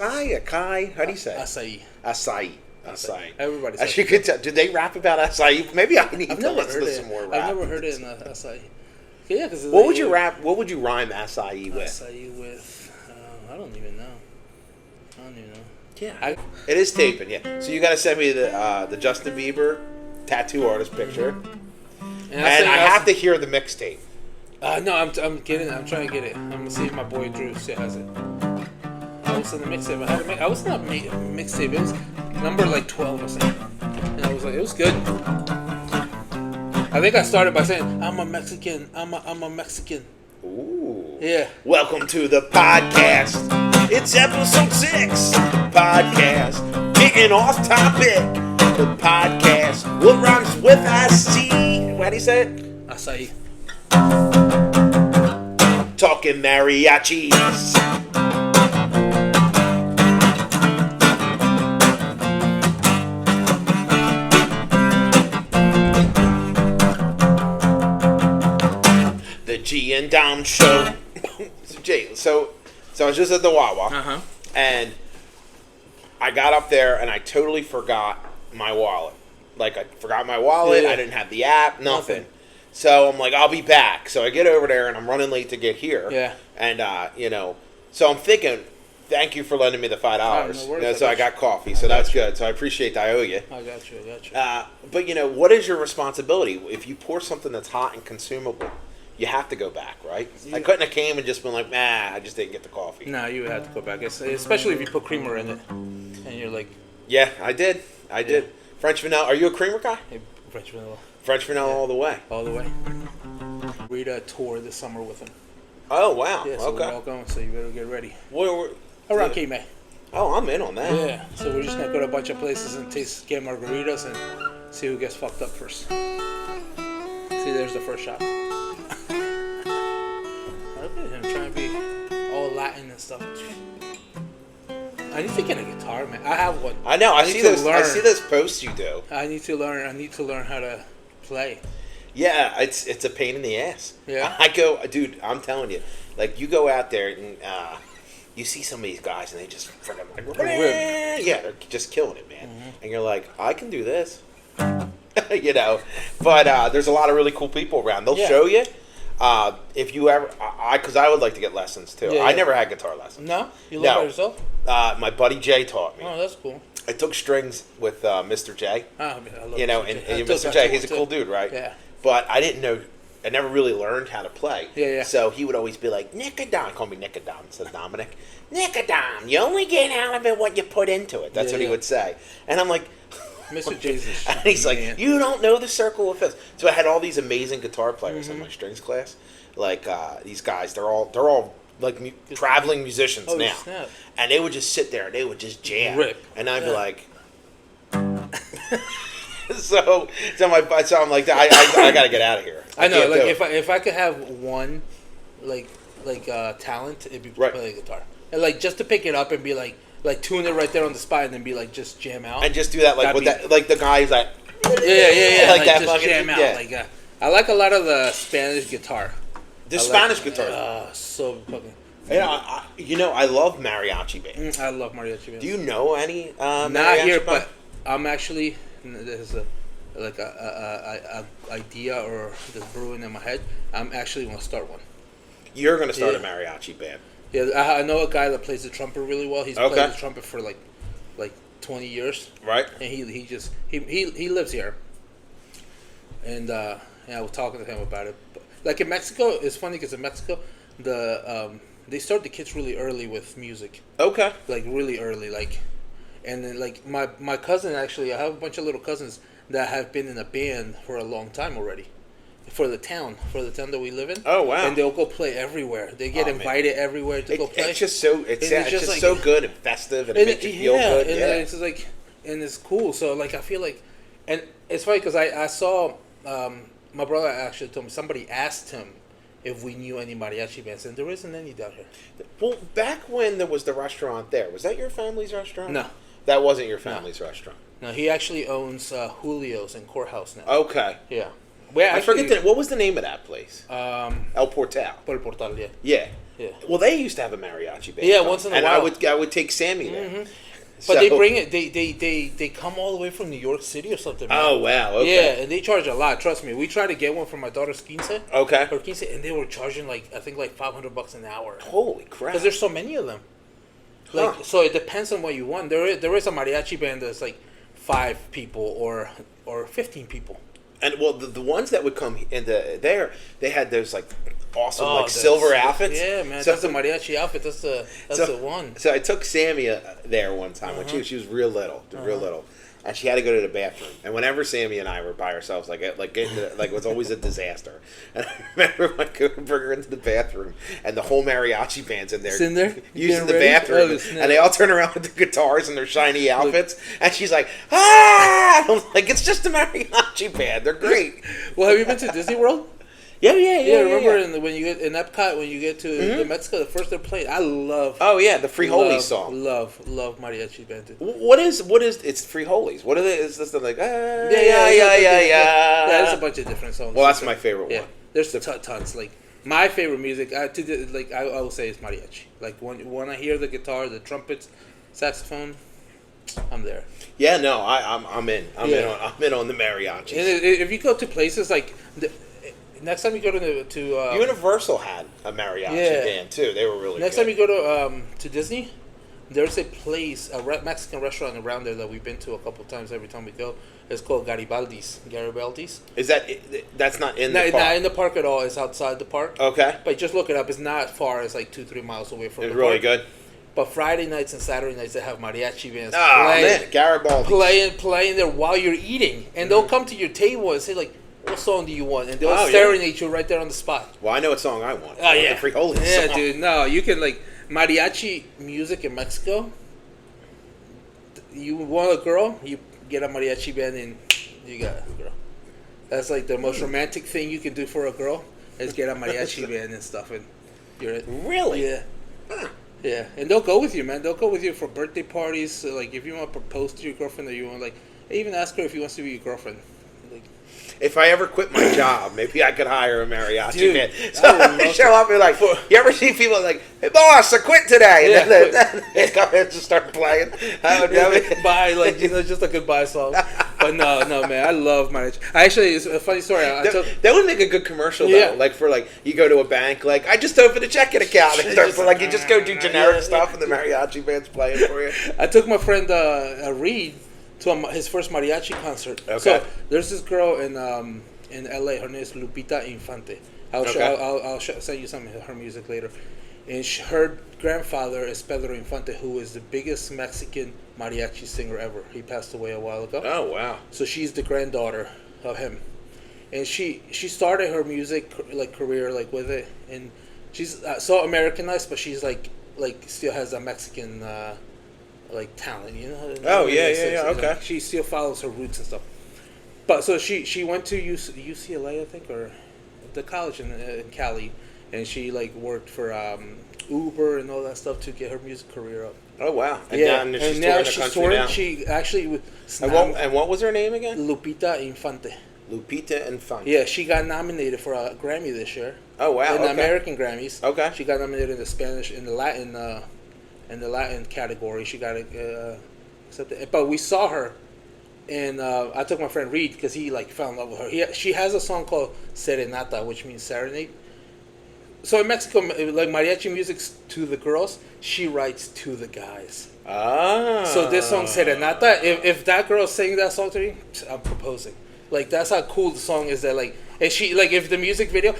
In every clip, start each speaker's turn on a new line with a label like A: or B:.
A: Acai? How do you say it?
B: Açaí.
A: Açaí.
B: Everybody says
A: As you could tell, did they rap about acai? Maybe I need
B: I've
A: to
B: never
A: listen
B: heard
A: to
B: it.
A: some more rap.
B: I've never heard it in Açaí. Yeah, because
A: What would you rap? What would you rhyme acai with?
B: Açaí with? I don't even know.
A: Yeah, it is taping. Yeah, so you got to send me the Justin Bieber tattoo artist picture, and I have to hear the mixtape.
B: No, I'm getting it. I'm trying to get it. I'm gonna see if my boy Drew still has it. I was in the mixtape. I was not mixtape. It was number like 12 or something, and I was like, it was good. I think I started by saying, "I'm a Mexican. I'm a Mexican."
A: Ooh.
B: Yeah.
A: Welcome to the podcast. It's episode 6. Podcast. Getting off topic. The podcast. What rhymes with IC? How do you say it?
B: Açaí.
A: Talking mariachis. The G and Dom Show. So I was just at the Wawa, and I got up there and I totally forgot my wallet. Like, I forgot my wallet.
B: Yeah.
A: I didn't have the app. Nothing. So I'm like, I'll be back. So I get over there and I'm running late to get here.
B: Yeah.
A: And so I'm thinking, thank you for lending me the $5.
B: No worries.
A: So I got coffee. So that's good. So I appreciate that. I owe you.
B: I got you.
A: But what is your responsibility if you pour something that's hot and consumable? You have to go back, right? I couldn't have came and just been like, I just didn't get the coffee.
B: No, you would have to go back, especially if you put creamer in it, and you're like,
A: yeah, I did. French vanilla. Are you a creamer guy?
B: hey, French vanilla.
A: French vanilla all the way.
B: All the way. We did a tour this summer with him.
A: Oh wow.
B: Yeah, so
A: okay.
B: we're all going, so you better get ready.
A: Where
B: Around Cape May.
A: Oh, I'm in on that.
B: Yeah, so we're just gonna go to a bunch of places and get margaritas and see who gets fucked up first. See, there's the first shot. Look at him trying to be all Latin and stuff. I need to get a guitar, man. I have one.
A: I know. I see those posts you do.
B: I need to learn how to play.
A: Yeah, it's a pain in the ass.
B: Yeah.
A: Dude. I'm telling you, like, you go out there and you see some of these guys and they just freaking like, yeah, they're just killing it, man. Mm-hmm. And you're like, I can do this, But there's a lot of really cool people around. They'll show you. If you ever, because I would like to get lessons too.
B: Yeah,
A: I never had guitar lessons.
B: No, you learn by yourself.
A: My buddy Jay taught me.
B: Oh, that's cool.
A: I took strings with Mr. J.
B: Oh, I love
A: and Mr. J, he's a cool dude, right?
B: Yeah.
A: But I didn't know. I never really learned how to play.
B: Yeah.
A: So he would always be like, Nickadom. Call me Nickadom instead of Dominic. Nickadom. You only get out of it what you put into it. That's what he would say. And I'm like,
B: Mr. J's is
A: and he's like, man. You don't know the circle of fifths. So I had all these amazing guitar players in my strings class. Like these guys, they're all like traveling musicians now.
B: Snap.
A: And they would just sit there and they would just jam.
B: Rip.
A: And I'd be like, so I'm like, I got to get out of here.
B: I know, like if I could have one, like talent, it'd be to play the guitar, and like just to pick it up and be like tune it right there on the spot, and then be like just jam out
A: and just do that like with that, like the guys like
B: yeah
A: like that
B: just
A: fucking
B: jam out like I like a lot of the Spanish guitar.
A: Spanish guitar.
B: So fucking.
A: Yeah, I love mariachi bands.
B: I love mariachi bands.
A: Do you know any?
B: Not here, but I'm actually. This is a idea or just brewing in my head. I'm actually going to start one.
A: You're going to start a mariachi band.
B: Yeah, I know a guy that plays the trumpet really well. He's played the trumpet for like 20 years.
A: Right.
B: And he lives here. And I was talking to him about it. But, like in Mexico, it's funny because in Mexico, they start the kids really early with music.
A: Okay.
B: Like really early, like. And then, like, my cousin, actually, I have a bunch of little cousins that have been in a band for a long time already. For the town that we live in.
A: Oh, wow.
B: And they'll go play everywhere. They get invited everywhere to go play.
A: It's just so, so good and festive and it makes you feel good.
B: And it's just like, and it's cool. So, like, I feel like, and it's funny because I saw, my brother actually told me, somebody asked him if we knew any mariachi bands, and there isn't any down here.
A: Well, back when there was the restaurant there, was that your family's restaurant?
B: No.
A: That wasn't your family's restaurant.
B: No, he actually owns Julio's in Courthouse now.
A: Okay.
B: Yeah.
A: I forget what was the name of that place? El Portal.
B: El Portal, yeah.
A: Yeah.
B: Yeah.
A: Well, they used to have a mariachi band.
B: Yeah, once in a
A: and
B: while.
A: I would take Sammy there.
B: Mm-hmm. But they bring it. They come all the way from New York City or something. Man.
A: Oh wow! Okay.
B: Yeah, and they charge a lot. Trust me. We tried to get one for my daughter's quince.
A: Okay.
B: Her quince, and they were charging like $500 an hour.
A: Holy crap!
B: Because there's so many of them. Like so, it depends on what you want. There is a mariachi band that's like 5 people or 15 people.
A: And well, the ones that would come into there, they had those like awesome silver outfits.
B: Yeah, man,
A: so,
B: that's the mariachi outfit. That's the one.
A: So I took Sammy there one time when she was real little, and she had to go to the bathroom. And whenever Sammy and I were by ourselves, it was always a disaster. And I remember I could bring her into the bathroom, and the whole mariachi band's in there, using the bathroom, and they all turn around with the guitars and their shiny outfits, and she's like, ah! I'm like, it's just a mariachi band. They're great.
B: Well, have you been to Disney World?
A: Yeah.
B: Remember when you get in Epcot, when you get to Mexico, the first they're playing. I love.
A: Oh yeah, the Frijoles song.
B: Love mariachi band.
A: What is? It's Frijoles. What are they? Is this like?
B: Yeah. There's a bunch of different songs.
A: Well, that's my favorite one.
B: Yeah, there's tons. Like my favorite music, I will say is mariachi. Like when I hear the guitar, the trumpets, saxophone, I'm there.
A: Yeah, no, I'm in. I'm in on the mariachis.
B: And if you go to places like. Next time you go to
A: Universal had a mariachi band too. They were really
B: next
A: good.
B: time you go to Disney, there's a place, Mexican restaurant around there that we've been to a couple times. Every time we go, it's called Garibaldi's.
A: Is that's not in the park?
B: Not in the park at all. It's outside the park.
A: Okay,
B: but just look it up. It's not far. It's like 2-3 miles away from.
A: It's
B: the
A: really
B: park.
A: Good.
B: But Friday nights and Saturday nights they have mariachi bands
A: man, Garibaldi's
B: playing there while you're eating, and they'll come to your table and say like, what song do you want? And they'll serenade you right there on the spot.
A: Well, I know what song I want.
B: Oh, yeah.
A: The Frijoles
B: song. Dude. No, you can, mariachi music in Mexico. You want a girl, you get a mariachi band and you got a girl. That's, the most romantic thing you can do for a girl is get a mariachi band and stuff. And you're it.
A: Really?
B: Yeah. Yeah. And they'll go with you, man. They'll go with you for birthday parties. So, if you want to propose to your girlfriend or you want, even ask her if you wants to be your girlfriend.
A: If I ever quit my job, maybe I could hire a mariachi band. So I show up and you ever see people like, hey boss, I quit today, and then they come in and just start playing.
B: Bye, just a goodbye song. But no, man, I love mariachi. It's a funny story.
A: That would make a good commercial though. For you go to a bank, I just opened a checking account, and you just go do generic stuff, and the mariachi band's playing for you.
B: I took my friend Reed to his first mariachi concert. Okay. So there's this girl in LA. Her name is Lupita Infante. I'll send you some of her music later. And her grandfather is Pedro Infante, who is the biggest Mexican mariachi singer ever. He passed away a while ago.
A: Oh wow!
B: So she's the granddaughter of him, and she started her music career with it, and she's so Americanized, but she's still has a Mexican. Talent,
A: Oh yeah. Okay.
B: She still follows her roots and stuff. But so she went to UCLA, I think, or the college in Cali, and she worked for Uber and all that stuff to get her music career up.
A: Oh wow!
B: And now she's touring. She actually
A: and what was her name again?
B: Lupita Infante.
A: Lupita Infante.
B: Yeah, she got nominated for a Grammy this year.
A: Oh wow!
B: In the American Grammys.
A: Okay.
B: She got nominated in the Spanish, in the Latin. In the Latin category, she got accepted. But we saw her, and I took my friend Reed because he fell in love with her. She has a song called Serenata, which means serenade. So in Mexico, mariachi music to the girls, she writes to the guys.
A: Ah.
B: So this song Serenata, if that girl sang that song to me, I'm proposing. That's how cool the song is. That and she if the music video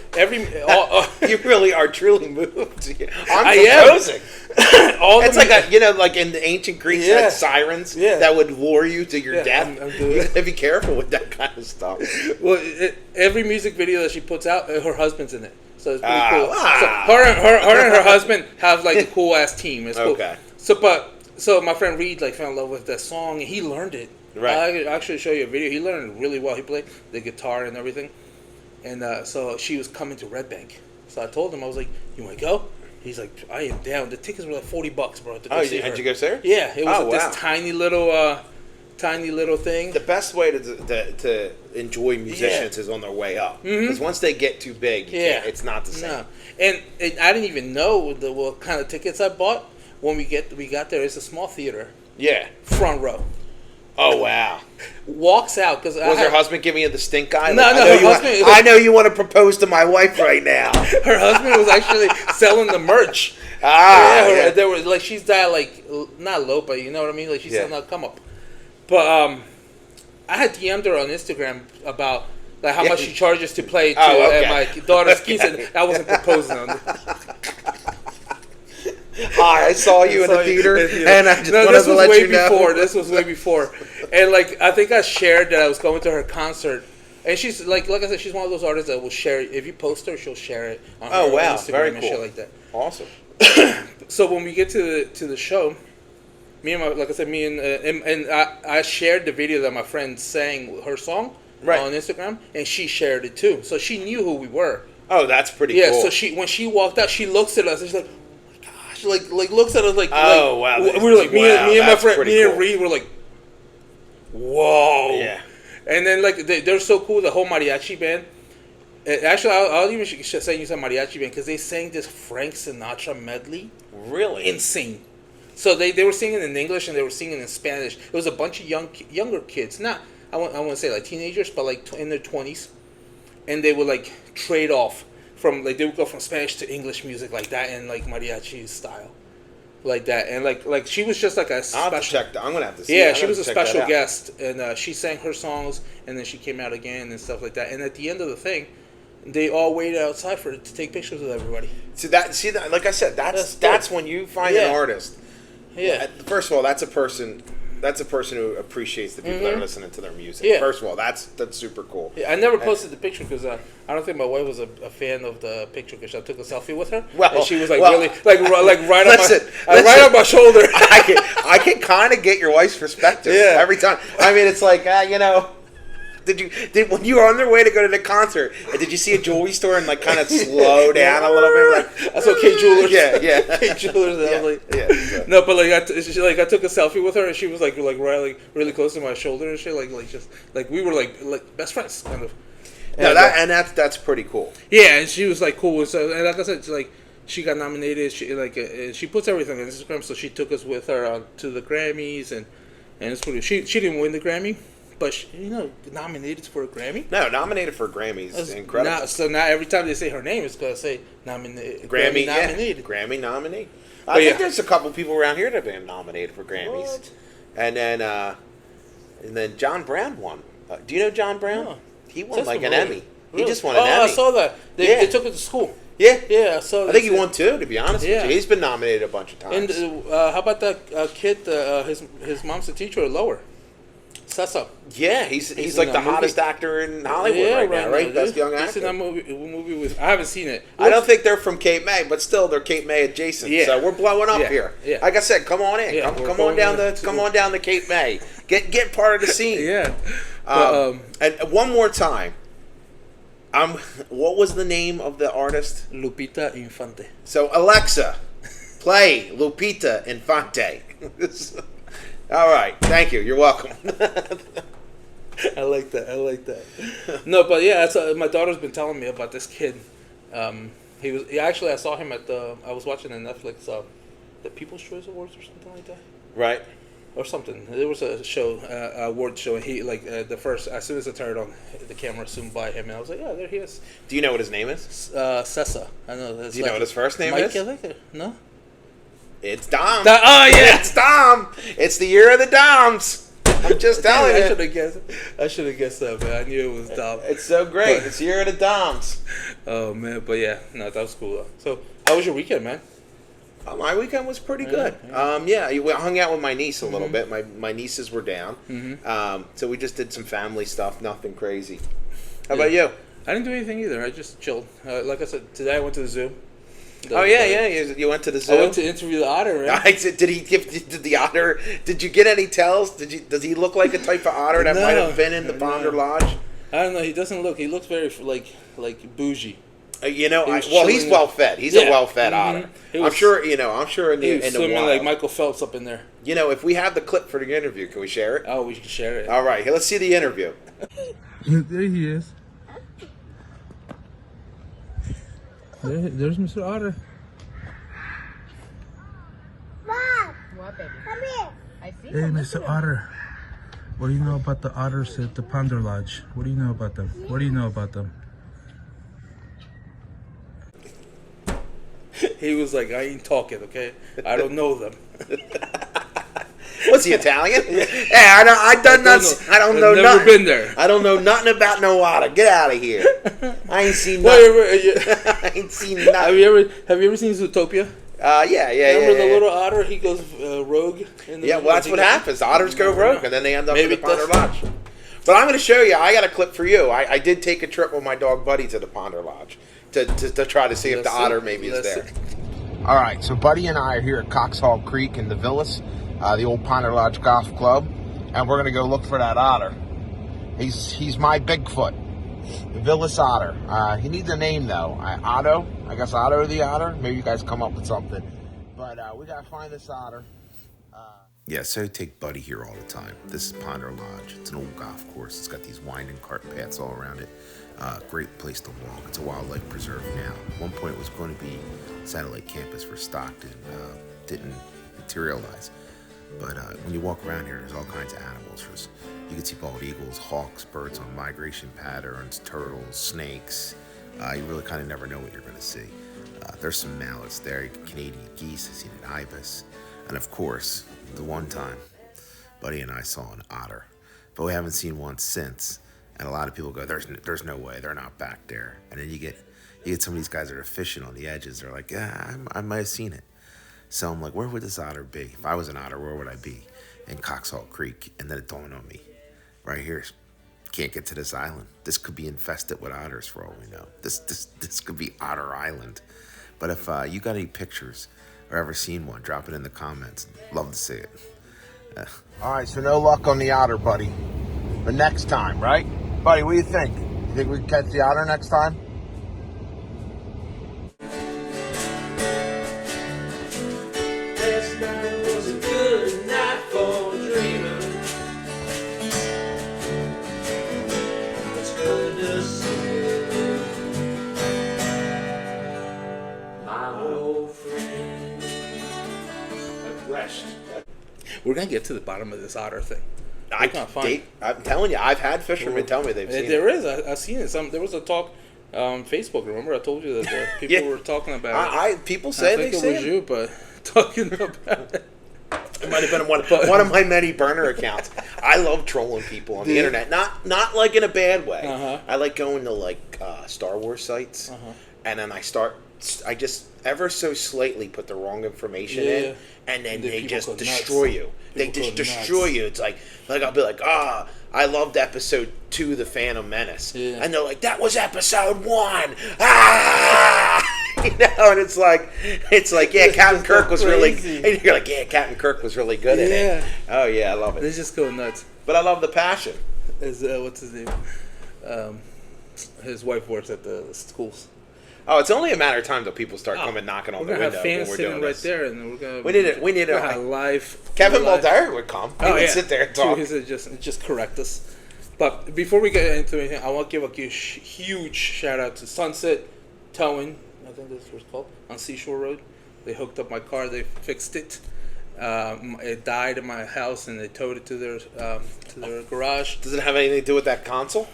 A: you really are truly moved.
B: I'm
A: proposing. It's in the ancient Greeks had sirens that would lure you to your death. I'm doing you gotta be careful with that kind of stuff.
B: Well, every music video that she puts out, her husband's in it, so it's pretty cool. So her and her husband have a cool ass team. It's cool. Okay. So my friend Reed fell in love with that song, and he learned it. Right. I could actually show you a video. He learned it really well. He played the guitar and everything. And so she was coming to Red Bank. So I told him, I was like, you want to go? He's like, I am down. The tickets were $40, bro. To go see her.
A: Did you go see her?
B: Yeah. It was this tiny little tiny little thing.
A: The best way to enjoy musicians is on their way up. Because once they get too big, it's not the same.
B: No. And I didn't even know what kind of tickets I bought. When we got there, it's a small theater.
A: Yeah.
B: Front row.
A: Oh, wow.
B: Walks out. Was
A: her husband giving you the stink eye?
B: No,
A: I know you want to propose to my wife right now.
B: Her husband was actually selling the merch. There was like, she's that, like, not low, but you know what I mean? Like, she's selling a come up. But I had DM'd her on Instagram about like how much she charges to play at my daughter's keys, and I wasn't proposing on it.
A: Hi, I saw you in the theater, and I just wanted to let you know.
B: This was way before. And, like, I think I shared that I was going to her concert. And she's, like I said, she's one of those artists that will share it. If you post her, she'll share it on her Instagram
A: very cool.
B: and shit like that.
A: Awesome.
B: So when we get to the show, me and I shared the video that my friend sang her song on Instagram, and she shared it too. So she knew who we were.
A: Oh, that's pretty cool.
B: Yeah, so when she walked out, she looks at us and she's like, like looks at us like,
A: wow,
B: we're like, me and my friend, me and Reed were like, whoa.
A: Yeah.
B: And then, like, they're so cool, the whole mariachi band. Actually, I'll even say you some mariachi band, because they sang this Frank Sinatra medley.
A: Really?
B: Insane. So they were singing in English and they were singing in Spanish. It was a bunch of younger kids, not, I wouldn't say like teenagers, but like in their 20s. And they would, like, trade off. They would go from Spanish to English music like that, and like mariachi style, like that, and like she was just like a special.
A: I'll have to check. I'm gonna have to see.
B: Yeah, she was a special guest, and she sang her songs, and then she came out again and stuff like that. And at the end of the thing, they all waited outside to take pictures with everybody.
A: See that, like I said, that's when you find an artist.
B: Yeah.
A: First of all, that's a person who appreciates the people that are listening to their music.
B: Yeah.
A: First of all, that's super cool.
B: Yeah, I never posted the picture because I don't think my wife was a fan of the picture, because I took a selfie with her.
A: Well,
B: and she was like really right on my shoulder.
A: I can kind of get your wife's perspective every time. I mean, it's like when you were on their way to go to the concert, did you see a jewelry store and like kind of slow down a little bit? Like,
B: that's okay, Jewelers.
A: Yeah.
B: K Jewelers. And I was like, no, but like I took a selfie with her, and she was like really close to my shoulder and shit, like we were like best friends kind of.
A: And that's pretty cool.
B: Yeah, and she was like cool. So, and like I said, she got nominated. She puts everything on Instagram, so she took us with her to the Grammys, and it's pretty. She didn't win the Grammy. But nominated for a Grammy?
A: No, nominated for a Grammy is incredible.
B: So now every time they say her name, it's going to say Grammy nominated.
A: Grammy nominee. I think there's a couple people around here that have been nominated for Grammys. What? And then John Brown won. Do you know John Brown? No. He won an Emmy. Really? He just won an Emmy.
B: I saw that. They took it to school.
A: Yeah.
B: Yeah, I saw that.
A: I think he won too, to be honest with you. He's been nominated a bunch of times.
B: And how about that kid, his mom's a teacher at Lower? Sessa.
A: Yeah, he's like the hottest actor in Hollywood right now, right? Best young actor.
B: He's in that movie with. I haven't seen it.
A: I don't think they're from Cape May, but still they're Cape May adjacent. Yeah. So we're blowing up here. Yeah. Like I said, come on in. Yeah, come on down to Cape May. Get part of the scene.
B: Yeah.
A: And one more time. What was the name of the artist?
B: Lupita Infante.
A: So Alexa, play Lupita Infante. All right, thank you. You're welcome.
B: I like that. No, but yeah, my daughter's been telling me about this kid. I saw him at I was watching on Netflix, the People's Choice Awards or something like that.
A: Right.
B: Or something. There was a show, award show, and he as soon as I turned on, the camera zoomed by him, and I was like, yeah, there he is.
A: Do you know what his name is?
B: Sessa. I know.
A: Do you know what his first name is?
B: No.
A: It's Dom.
B: Oh yeah,
A: it's Dom. It's the year of the Doms. I'm just telling you.
B: I should have guessed that, man. I knew it was Dom.
A: It's so great. It's the year of the Doms.
B: Oh man, but yeah, no, that was cool though. So, how was your weekend, man?
A: My weekend was pretty good. I hung out with my niece a little bit. My nieces were down, so we just did some family stuff. Nothing crazy. How about you?
B: I didn't do anything either. I just chilled. Like I said, today I went to the zoo.
A: You went to the zoo.
B: I went to interview the otter. Right?
A: Did the otter? Did you get any tells? Does he look like a type of otter that might have been in the Ponder Lodge?
B: I don't know. He doesn't look. He looks very like bougie.
A: He's well fed. He's a well fed otter. I'm sure. I'm sure in
B: he
A: the
B: was swimming
A: wild,
B: like Michael Phelps up in there.
A: If we have the clip for the interview, can we share it?
B: Oh, we can share it.
A: All right, let's see the interview.
C: There he is. There's Mr. Otter.
D: Mom! What, baby? Come here. I see.
C: Hey, Mr. Otter. What do you know about the otters at the Ponder Lodge? What do you know about them? What do you know about them?
B: He was like, I ain't talking, okay? I don't know them.
A: What's he, Italian? Hey, I don't know
B: I've never
A: nothing.
B: been there.
A: I don't know nothing about no otter. Get out of here. I ain't seen nothing. I ain't seen nothing.
B: Have you ever seen Zootopia?
A: Yeah.
B: Remember the little otter? He goes rogue.
A: Well, that's what happens. Otters go rogue, and then they end up in the Ponder Lodge. But I'm going to show you. I got a clip for you. I did take a trip with my dog Buddy to the Ponder Lodge to try to see if the otter maybe is there. All right, so Buddy and I are here at Coxhall Creek in the Villas, the old Ponder Lodge Golf Club, and we're going to go look for that otter. He's my Bigfoot, the Villas otter. He needs a name, though. Otto? I guess Otto the otter? Maybe you guys come up with something. But we got to find this otter.
E: Yeah, so I take Buddy here all the time. This is Ponder Lodge. It's an old golf course. It's got these winding cart paths all around it. Great place to walk. It's a wildlife preserve now. At one point it was going to be satellite campus for Stockton. Didn't materialize. But when you walk around here, there's all kinds of animals. You can see bald eagles, hawks, birds on migration patterns, turtles, snakes. You really kind of never know what you're going to see. There's some mallards there, Canadian geese. I've seen an ibis. And of course, the one time Buddy and I saw an otter. But we haven't seen one since. And a lot of people go, there's no way, they're not back there. And then you get some of these guys that are fishing on the edges. They're like, yeah, I might have seen it. So I'm like, where would this otter be? If I was an otter, where would I be? In Coxhall Creek. And then it dawned on me, right here, can't get to this island. This could be infested with otters for all we know. This could be Otter Island. But if you got any pictures or ever seen one, drop it in the comments. Love to see it.
A: All right, so no luck on the otter, Buddy. But next time, right? Buddy, what do you think? You think we can catch the otter next time?
B: Last night was a good night for dreaming. It's good to see my old friend. We're gonna get to the bottom of this otter thing.
A: I'm telling you, I've had fishermen tell me they've seen
B: There
A: it.
B: is. I've seen it. There was a talk on Facebook. Remember, I told you that people were talking about it.
A: People say they see
B: I think it was you, but talking about it.
A: It might have been one of my many burner accounts. I love trolling people on the internet. Not like in a bad way. I like going to like Star Wars sites, and then I just ever so slightly put the wrong information in, and then they just destroy you. They just destroy you. It's like I'll be like, I loved episode 2, The Phantom Menace, and they're like, that was episode 1. And it's like, yeah, Captain Kirk was really. And you're like, yeah, Captain Kirk was really good in it. Oh yeah, I love it.
B: They just go nuts.
A: But I love the passion.
B: What's his name? His wife works at the schools.
A: Oh, it's only a matter of time till people start coming knocking on the window.
B: We're gonna have fans
A: when we're
B: sitting
A: doing
B: right
A: this.
B: there, and we're gonna.
A: We need a
B: live.
A: Kevin Mulder would come. He would sit there and talk.
B: He would just correct us. But before we get into anything, I want to give a huge shout out to Sunset Towing. I think that's what it's called, on Seashore Road. They hooked up my car. They fixed it. It died in my house, and they towed it to their garage.
A: Does it have anything to do with that console?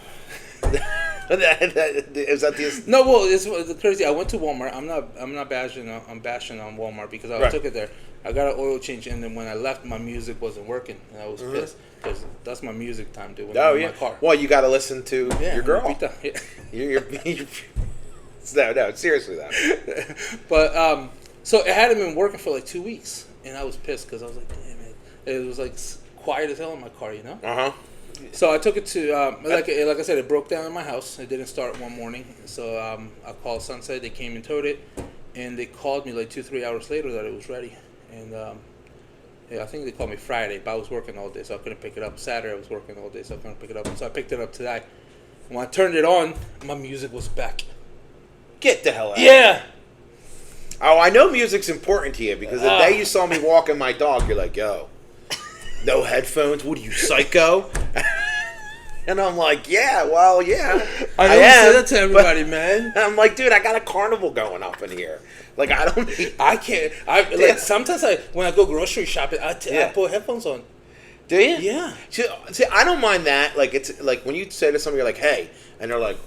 A: Is that the?
B: No, well, it's crazy. I went to Walmart. I'm not bashing. I'm bashing on Walmart because I took it there. I got an oil change, and then when I left, my music wasn't working, and I was pissed because that's my music time, dude. When I'm in my car.
A: Well, you got to listen to your girl.
B: You're
A: No, seriously though.
B: But so it hadn't been working for like 2 weeks, and I was pissed because I was like, damn it. It was like quiet as hell in my car, you know. So I took it to like I said, it broke down in my house. It didn't start one morning, so I called Sunset. They came and towed it, and they called me like 2-3 hours later that it was ready. And I think they called me Friday, but I was working all day, so I couldn't pick it up. Saturday I was working all day, so I couldn't pick it up. So I picked it up today. When I turned it on, my music was back.
A: Get the hell out.
B: Yeah.
A: Oh, I know music's important to you because the day you saw me walking my dog, you're like, yo, no headphones? What are you, psycho? And I'm like, yeah, well, yeah.
B: I don't say that to everybody, man.
A: I'm like, dude, I got a carnival going up in here. Like, I don't need...
B: I can't. Like, sometimes when I go grocery shopping, I put headphones on.
A: Do you?
B: Yeah.
A: See, I don't mind that. Like, it's like when you say to somebody, you're like, hey, and they're like,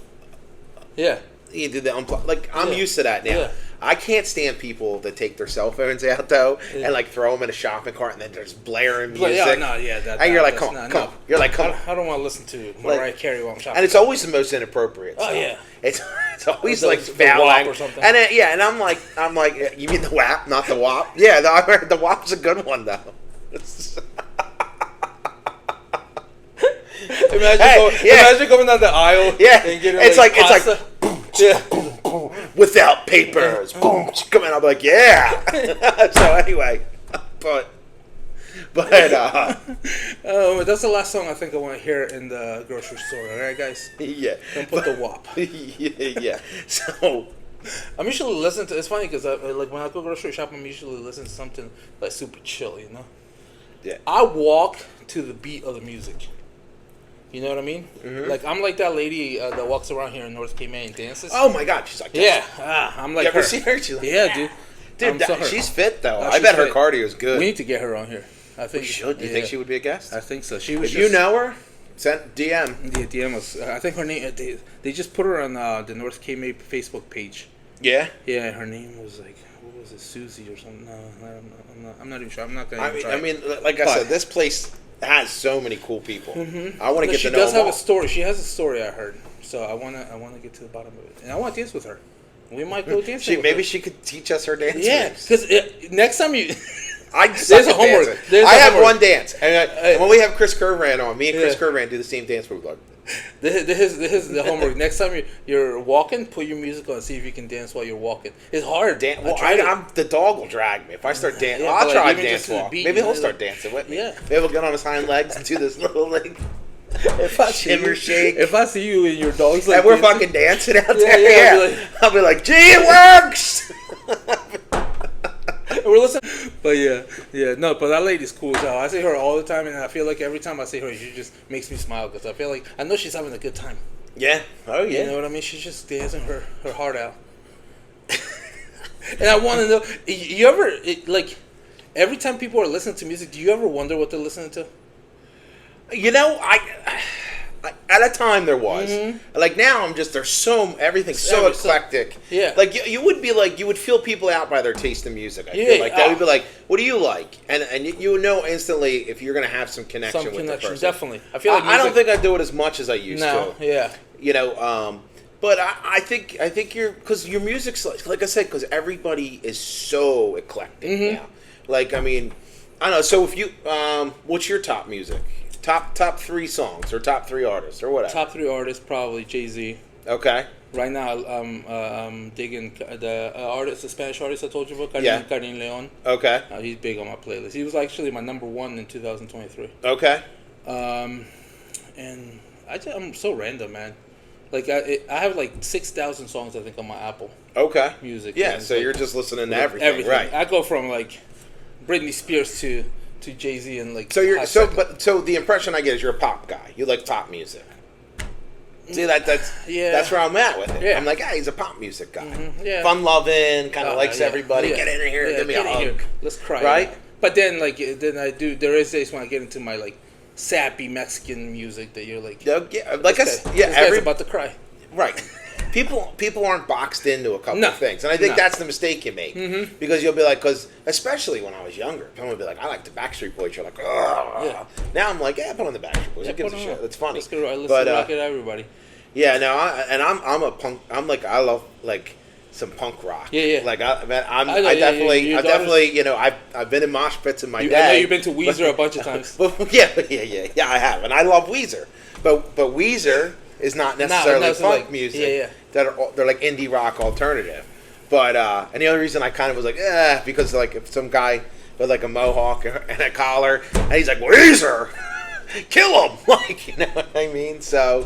B: yeah.
A: You did the unplug. Like, I'm used to that now.
B: Yeah.
A: I can't stand people that take their cell phones out, though, and, like, throw them in a shopping cart and then they're just blaring music. And you're like, come on. You're like, come on.
B: I don't want to listen to Mariah Carey while I'm shopping.
A: And it's always the most inappropriate stuff.
B: Oh, yeah.
A: It's always like
B: the
A: foul
B: WAP
A: language.
B: or something.
A: And and I'm like, you mean the WAP, not the WAP? Yeah, the WAP's a good one, though.
B: Imagine going down the aisle.
A: Yeah,
B: and getting,
A: it's like
B: yeah.
A: Without papers. Boom, come in. I'm like, yeah. So anyway, but
B: that's the last song I think I want to hear in the grocery store. All right, guys.
A: Yeah.
B: Don't put the WAP.
A: Yeah. So
B: I'm usually listening to. It's funny because like when I go grocery shopping, I'm usually listening to something like super chill. You know.
A: Yeah.
B: I walk to the beat of the music. You know what I mean? Mm-hmm. Like, I'm like that lady that walks around here in North Caymay and dances.
A: Oh, my God. She's like,
B: yeah. I'm like,
A: you ever see her? She's like,
B: yeah, dude.
A: Dude, she's fit, though. I bet her cardio is good.
B: We need to get her on here. I think
A: we should. Do you think she would be a guest?
B: I think so. She was.
A: If you know her, send DM.
B: Yeah, DM us. I think her name. They just put her on the North Caymay Facebook page.
A: Yeah.
B: Yeah, her name was like, what was it, Susie or something? No, I'm not even sure. I'm not gonna.
A: I mean, like I said, this place has so many cool people.
B: Mm-hmm.
A: I want to get to know them.
B: She does have a story. She has a story, I heard. So I want to get to the bottom of it, and I want to dance with her. We might go dance.
A: Maybe she could teach us her dance.
B: Yeah, because next time you.
A: There's a homework. I have one dance, and when we have Chris Curran on, me and Chris Curran do the same dance move. Like,
B: this is the homework. Next time you're walking, put your music on and see if you can dance while you're walking. It's hard.
A: The dog will drag me if I start dancing.
B: Yeah,
A: I'll try
B: like,
A: dance walk. Maybe he'll start dancing with me.
B: Yeah.
A: Maybe he'll get on his hind legs and do this little like shimmer shake.
B: If I see you and your dog's like,
A: and we're fucking dancing out there, I'll be like, gee, it works.
B: We're listening, but no, but that lady's cool as hell. I see her all the time, and I feel like every time I see her, she just makes me smile because I feel like I know she's having a good time.
A: Yeah. Oh yeah.
B: You know what I mean? She's just dancing her heart out. And I want to know, you ever like every time people are listening to music, do you ever wonder what they're listening to?
A: You know, I at a time there was. Mm-hmm. Like now I'm just everything's so eclectic.
B: Yeah.
A: Like you would feel people out by their taste in music. I feel like that would be like, what do you like? And you would know instantly if you're gonna have some connection with the person.
B: Definitely. I feel like
A: I don't think I do it as much as I used to.
B: Yeah.
A: You know, but I think because your music's like I said, because everybody is so eclectic now. Like I mean, I don't know. So if you, what's your top music? Top 3 songs or top 3 artists or whatever.
B: Top 3 artists, probably Jay-Z.
A: Okay.
B: Right now, I'm digging the Spanish artist I told you about, Karim Leon.
A: Okay.
B: He's big on my playlist. He was actually my number 1 in 2023.
A: Okay.
B: And I'm so random, man. Like I have like 6,000 songs I think on my Apple.
A: Okay.
B: Music.
A: Yeah. So you're just listening to everything, right?
B: I go from like Britney Spears to Jay-Z and like.
A: So so the impression I get is you're a pop guy. You like pop music. See that's where I'm at with it.
B: Yeah.
A: I'm like, he's a pop music guy.
B: Mm-hmm. Yeah.
A: Fun loving, kind of likes everybody. Get in here, give me a hug.
B: Let's cry.
A: Right.
B: But then I do. There is days when I get into my like sappy Mexican music that you're like.
A: Yeah. Like this
B: guy's about to cry.
A: Right. People aren't boxed into a couple of things, and I think that's the mistake you make because you'll be like, especially when I was younger, someone would be like, I like the Backstreet Boys. You're like, oh. Yeah. Now I'm like, put on the Backstreet Boys. Who gives a shit? That's funny.
B: Let's rock it, everybody.
A: Yeah, no, I'm a punk. I'm like, I love like some punk rock.
B: Yeah.
A: Like I definitely, you know, I've been in mosh pits in my day.
B: I know you've been to Weezer a bunch of times.
A: Yeah, I have, and I love Weezer, but Weezer is not necessarily funk music.
B: Yeah.
A: They're like indie rock alternative. But and the only reason I kind of was like, because like if some guy with like a mohawk and a collar and he's like Weezer, kill him, like, you know what I mean? So,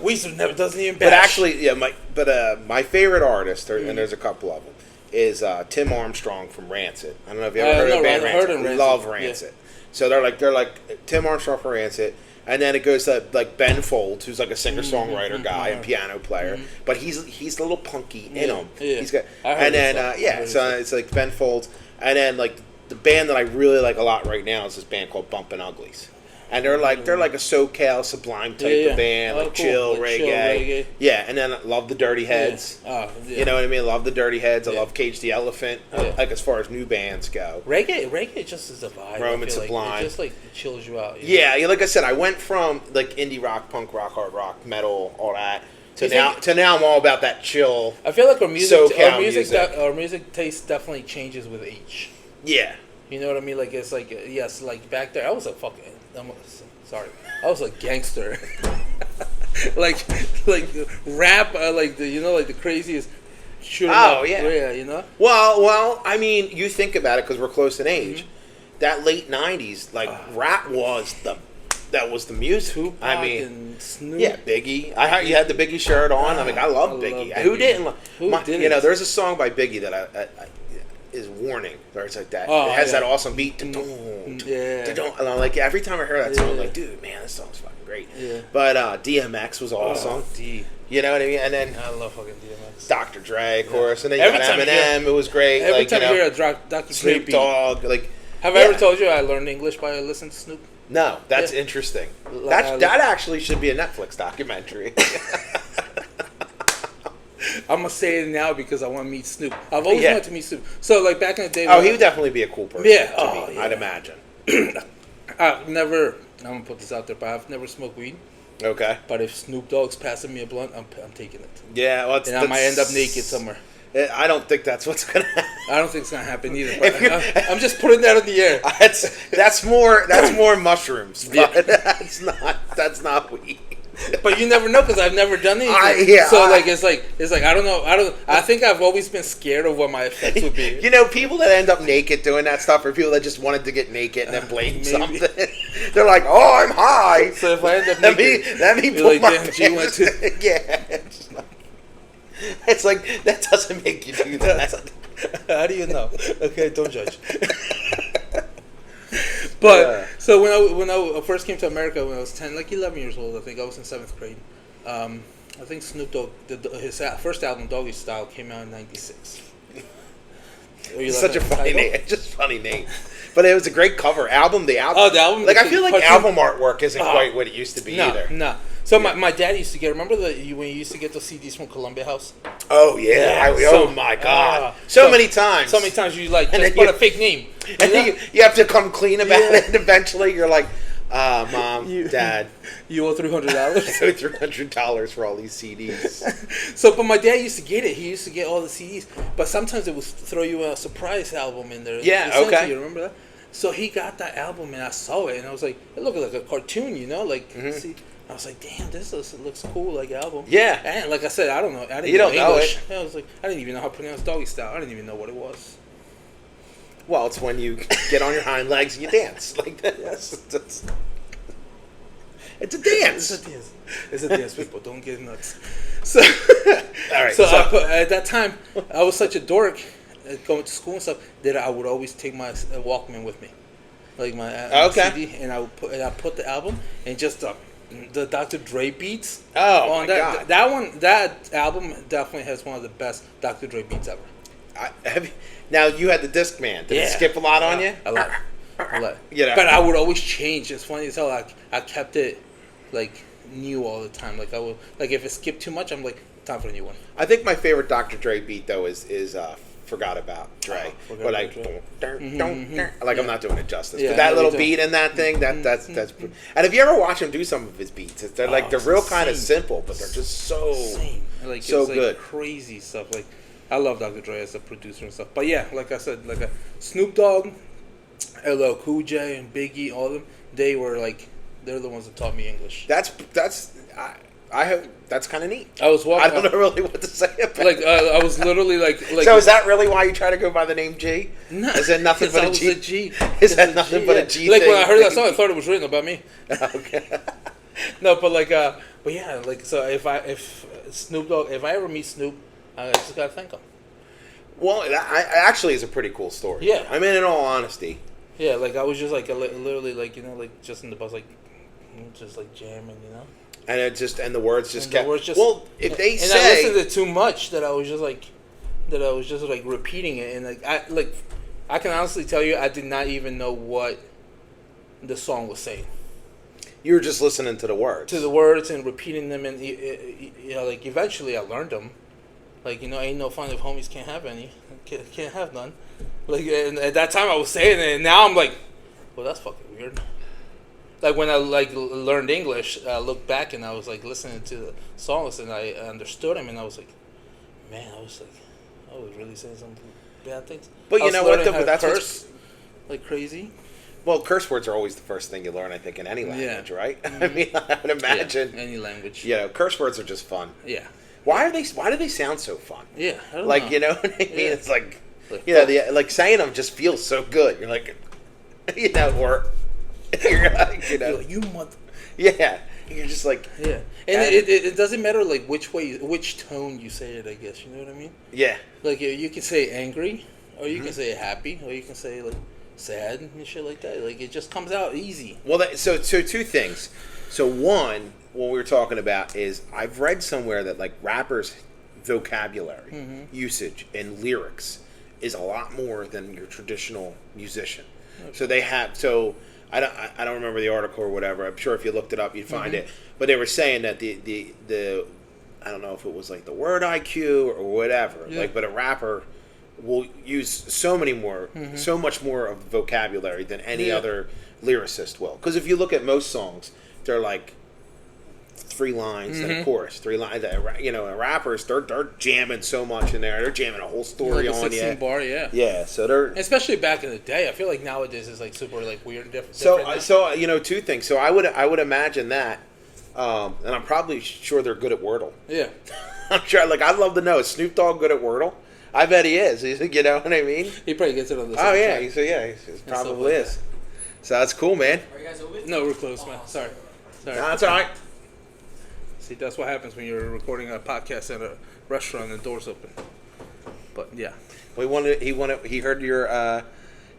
B: Weezer never doesn't even bash.
A: but actually, yeah, my favorite artist, and there's a couple of them, is Tim Armstrong from Rancid. I don't know if you ever heard of the band Rancid. Love Rancid. Yeah. So they're like Tim Armstrong from Rancid. And then it goes to like Ben Folds, who's like a singer-songwriter guy and piano player, but he's a little punky in him.
B: Yeah.
A: He's got, and then so it's like Ben Folds, and then like the band that I really like a lot right now is this band called Bumpin' Uglies, and they're like a SoCal Sublime type of band, like chill reggae. Yeah, and then I love the Dirty Heads.
B: Yeah.
A: You know what I mean? Love the Dirty Heads. I love Cage the Elephant. Like as far as new bands go,
B: reggae just is a vibe.
A: Roman Sublime.
B: Like. It just like chills you out.
A: Yeah, like I said, I went from like indie rock, punk rock, hard rock, metal, all that to now I'm all about that chill.
B: I feel like our
A: SoCal
B: music taste definitely changes with age.
A: Yeah.
B: You know what I mean? Like it's like yes, like back there I was a gangster. like rap, like the craziest. Yeah, you know.
A: Well, I mean, you think about it because we're close in age. That late '90s, like rap was the music.
B: Tupac,
A: I mean,
B: and Snoop.
A: Yeah, Biggie. You had the Biggie shirt on. I love Biggie. Who didn't? Who didn't? You know, there's a song by Biggie that I is Warning, or it's like that. It has that awesome beat. And I'm like, every time I hear that song, I'm like, dude, man, this song's fucking great. Yeah. But DMX was awesome. You know what I mean? And then
B: I love fucking DMX.
A: Dr. Dre, of course, and then you got Eminem. It was great.
B: Every time you hear a Dr. Dre
A: Snoop Dogg, like.
B: Have I ever told you I learned English by listening to Snoop?
A: No, that's interesting. That actually should be a Netflix documentary.
B: I'm gonna say it now because I want to meet Snoop. I've always wanted to meet Snoop. So like back in the day.
A: He would definitely be a cool person. To me, I'd imagine.
B: I'm gonna put this out there, but I've never smoked weed.
A: Okay.
B: But if Snoop Dogg's passing me a blunt, I'm taking it.
A: Yeah, well,
B: I might end up naked somewhere.
A: I don't think that's what's gonna happen.
B: I don't think it's gonna happen either. But I'm just putting that in the air.
A: That's more mushrooms. But that's not weed.
B: But you never know because I've never done anything. It's like I don't know. I think I've always been scared of what my effects would be.
A: You know, people that end up naked doing that stuff are people that just wanted to get naked and then blame something. They're like, "Oh, I'm high."
B: So if I end up naked,
A: let me put my pants. Yeah. It's like that doesn't make you do that.
B: How do you know? Okay, don't judge. But so when I first came to America when I was 10, like 11 years old, I think I was in 7th grade. I think Snoop Dogg, his first album, Doggy Style, came out in '96.
A: Such a funny name, just funny name. But it was a great cover album. The album.
B: Oh, the album.
A: Like I feel like album artwork isn't quite what it used to be either.
B: No. So my dad used to get. Remember when you used to get those CDs from Columbia House?
A: Oh yeah. Oh my God. So many times.
B: So many times you like just put a fake name.
A: And you have to come clean about it. And eventually you're like, Mom, Dad,
B: you owe $300.
A: I owe $300 for all these CDs.
B: So, but my dad used to get it. He used to get all the CDs. But sometimes it would throw you a surprise album in there.
A: Yeah. Okay.
B: You remember that? So he got that album and I saw it and I was like, it looked like a cartoon, you know, like. See. I was like, damn, this looks cool, like album.
A: Yeah.
B: And like I said, I don't know. I didn't
A: you
B: know
A: don't know
B: English.
A: it.
B: I was like, I didn't even know how to pronounce Doggy Style. I didn't even know what it was.
A: Well, it's when you get on your hind legs and you dance like that. Yes. It's a dance.
B: It's a dance, people. Don't get nuts. So,
A: all right.
B: So at that time, I was such a dork going to school and stuff that I would always take my Walkman with me, like my CD, and I put the album and just the Dr. Dre beats.
A: Oh my God!
B: That album definitely has one of the best Dr. Dre beats ever.
A: Now you had the Discman. Did it skip a lot on you?
B: A lot.
A: You know.
B: But I would always change. It's funny as hell. I kept it like new all the time. Like I would if it skipped too much, I'm like, time for a new one.
A: I think my favorite Dr. Dre beat though is Forgot About Dre. But like, I'm not doing it justice.
B: Yeah,
A: but that little beat in that thing, that's. And if you ever watch him do some of his beats, they're real kind of simple, but they're just so
B: like
A: so
B: it's
A: good,
B: like crazy stuff. Like I love Dr. Dre as a producer and stuff. But yeah, like I said, like Snoop Dogg, LL Cool J, and Biggie, all of them, they're the ones that taught me English.
A: I hope that's kind of neat.
B: I was walking.
A: I don't know really what to say about
B: like I was literally like.
A: So is that really why you try to go by the name G?
B: No,
A: is it nothing but a G?
B: A G?
A: Is that nothing but a G?
B: Like
A: thing?
B: when I heard that song, I thought it was written about me.
A: Okay.
B: No, but but yeah, like so if Snoop Dogg, if I ever meet Snoop, I just gotta thank him.
A: Well, that actually is a pretty cool story.
B: Yeah.
A: I mean, in all honesty.
B: Yeah, like I was just like literally like like just in the bus like just like jamming,
A: And it just and the words just kept.
B: The words just,
A: well, if they
B: and
A: say,
B: I listened to it too much that I was just like repeating it, and I can honestly tell you I did not even know what the song was saying.
A: you were just listening to the words.
B: To the words and repeating them, and like eventually I learned them. Like ain't no fun if homies can't have any, can't have none. Like and at that time I was saying it, and now I'm like, well that's fucking weird. Like when I learned English, I looked back and I was like listening to the songs and I understood them, and I was like, man, I was really saying some bad things.
A: But you know what?
B: That's curse like crazy.
A: Well, curse words are always the first thing you learn, I think, in any language, right?
B: Mm-hmm.
A: I mean, I would imagine
B: any language.
A: Curse words are just fun.
B: Yeah.
A: Why do they sound so fun?
B: Yeah, I don't
A: know.
B: You
A: know what I mean?
B: Yeah.
A: It's like like saying them just feels so good. You're like, or you're like,
B: You're like, you mother.
A: Yeah, you're just like
B: and it doesn't matter like which tone you say it. I guess you know what I mean.
A: Yeah.
B: Like you can say angry, or you can say happy, or you can say like sad and shit like that. Like it just comes out easy.
A: Well, so two things. So one, what we were talking about is I've read somewhere that like rappers' vocabulary usage and lyrics is a lot more than your traditional musician. Okay. So they have I don't remember the article or whatever. I'm sure if you looked it up, you'd find it. But they were saying that the I don't know if it was like the word IQ or whatever. Yeah. But a rapper will use so much more of the vocabulary than any other lyricist will. Because if you look at most songs, they're like 3 lines and a chorus, 3 lines. Rappers they're jamming so much in there. They're jamming a whole story
B: like a 16
A: on
B: bar, yeah.
A: Yeah, so they're
B: especially back in the day. I feel like nowadays it's like super like weird and different.
A: So 2 things. So I would imagine that, and I'm probably sure they're good at Wordle.
B: Yeah,
A: I'm sure. Like I'd love to know, is Snoop Dogg good at Wordle? I bet he is. You know what I mean?
B: He probably gets it on the.
A: Oh yeah, he probably is. So that's cool, man.
B: Are you guys open? No, we're closed, man. Sorry.
A: No, that's all right.
B: See, that's what happens when you're recording a podcast at a restaurant and the door's open. But yeah,
A: he heard your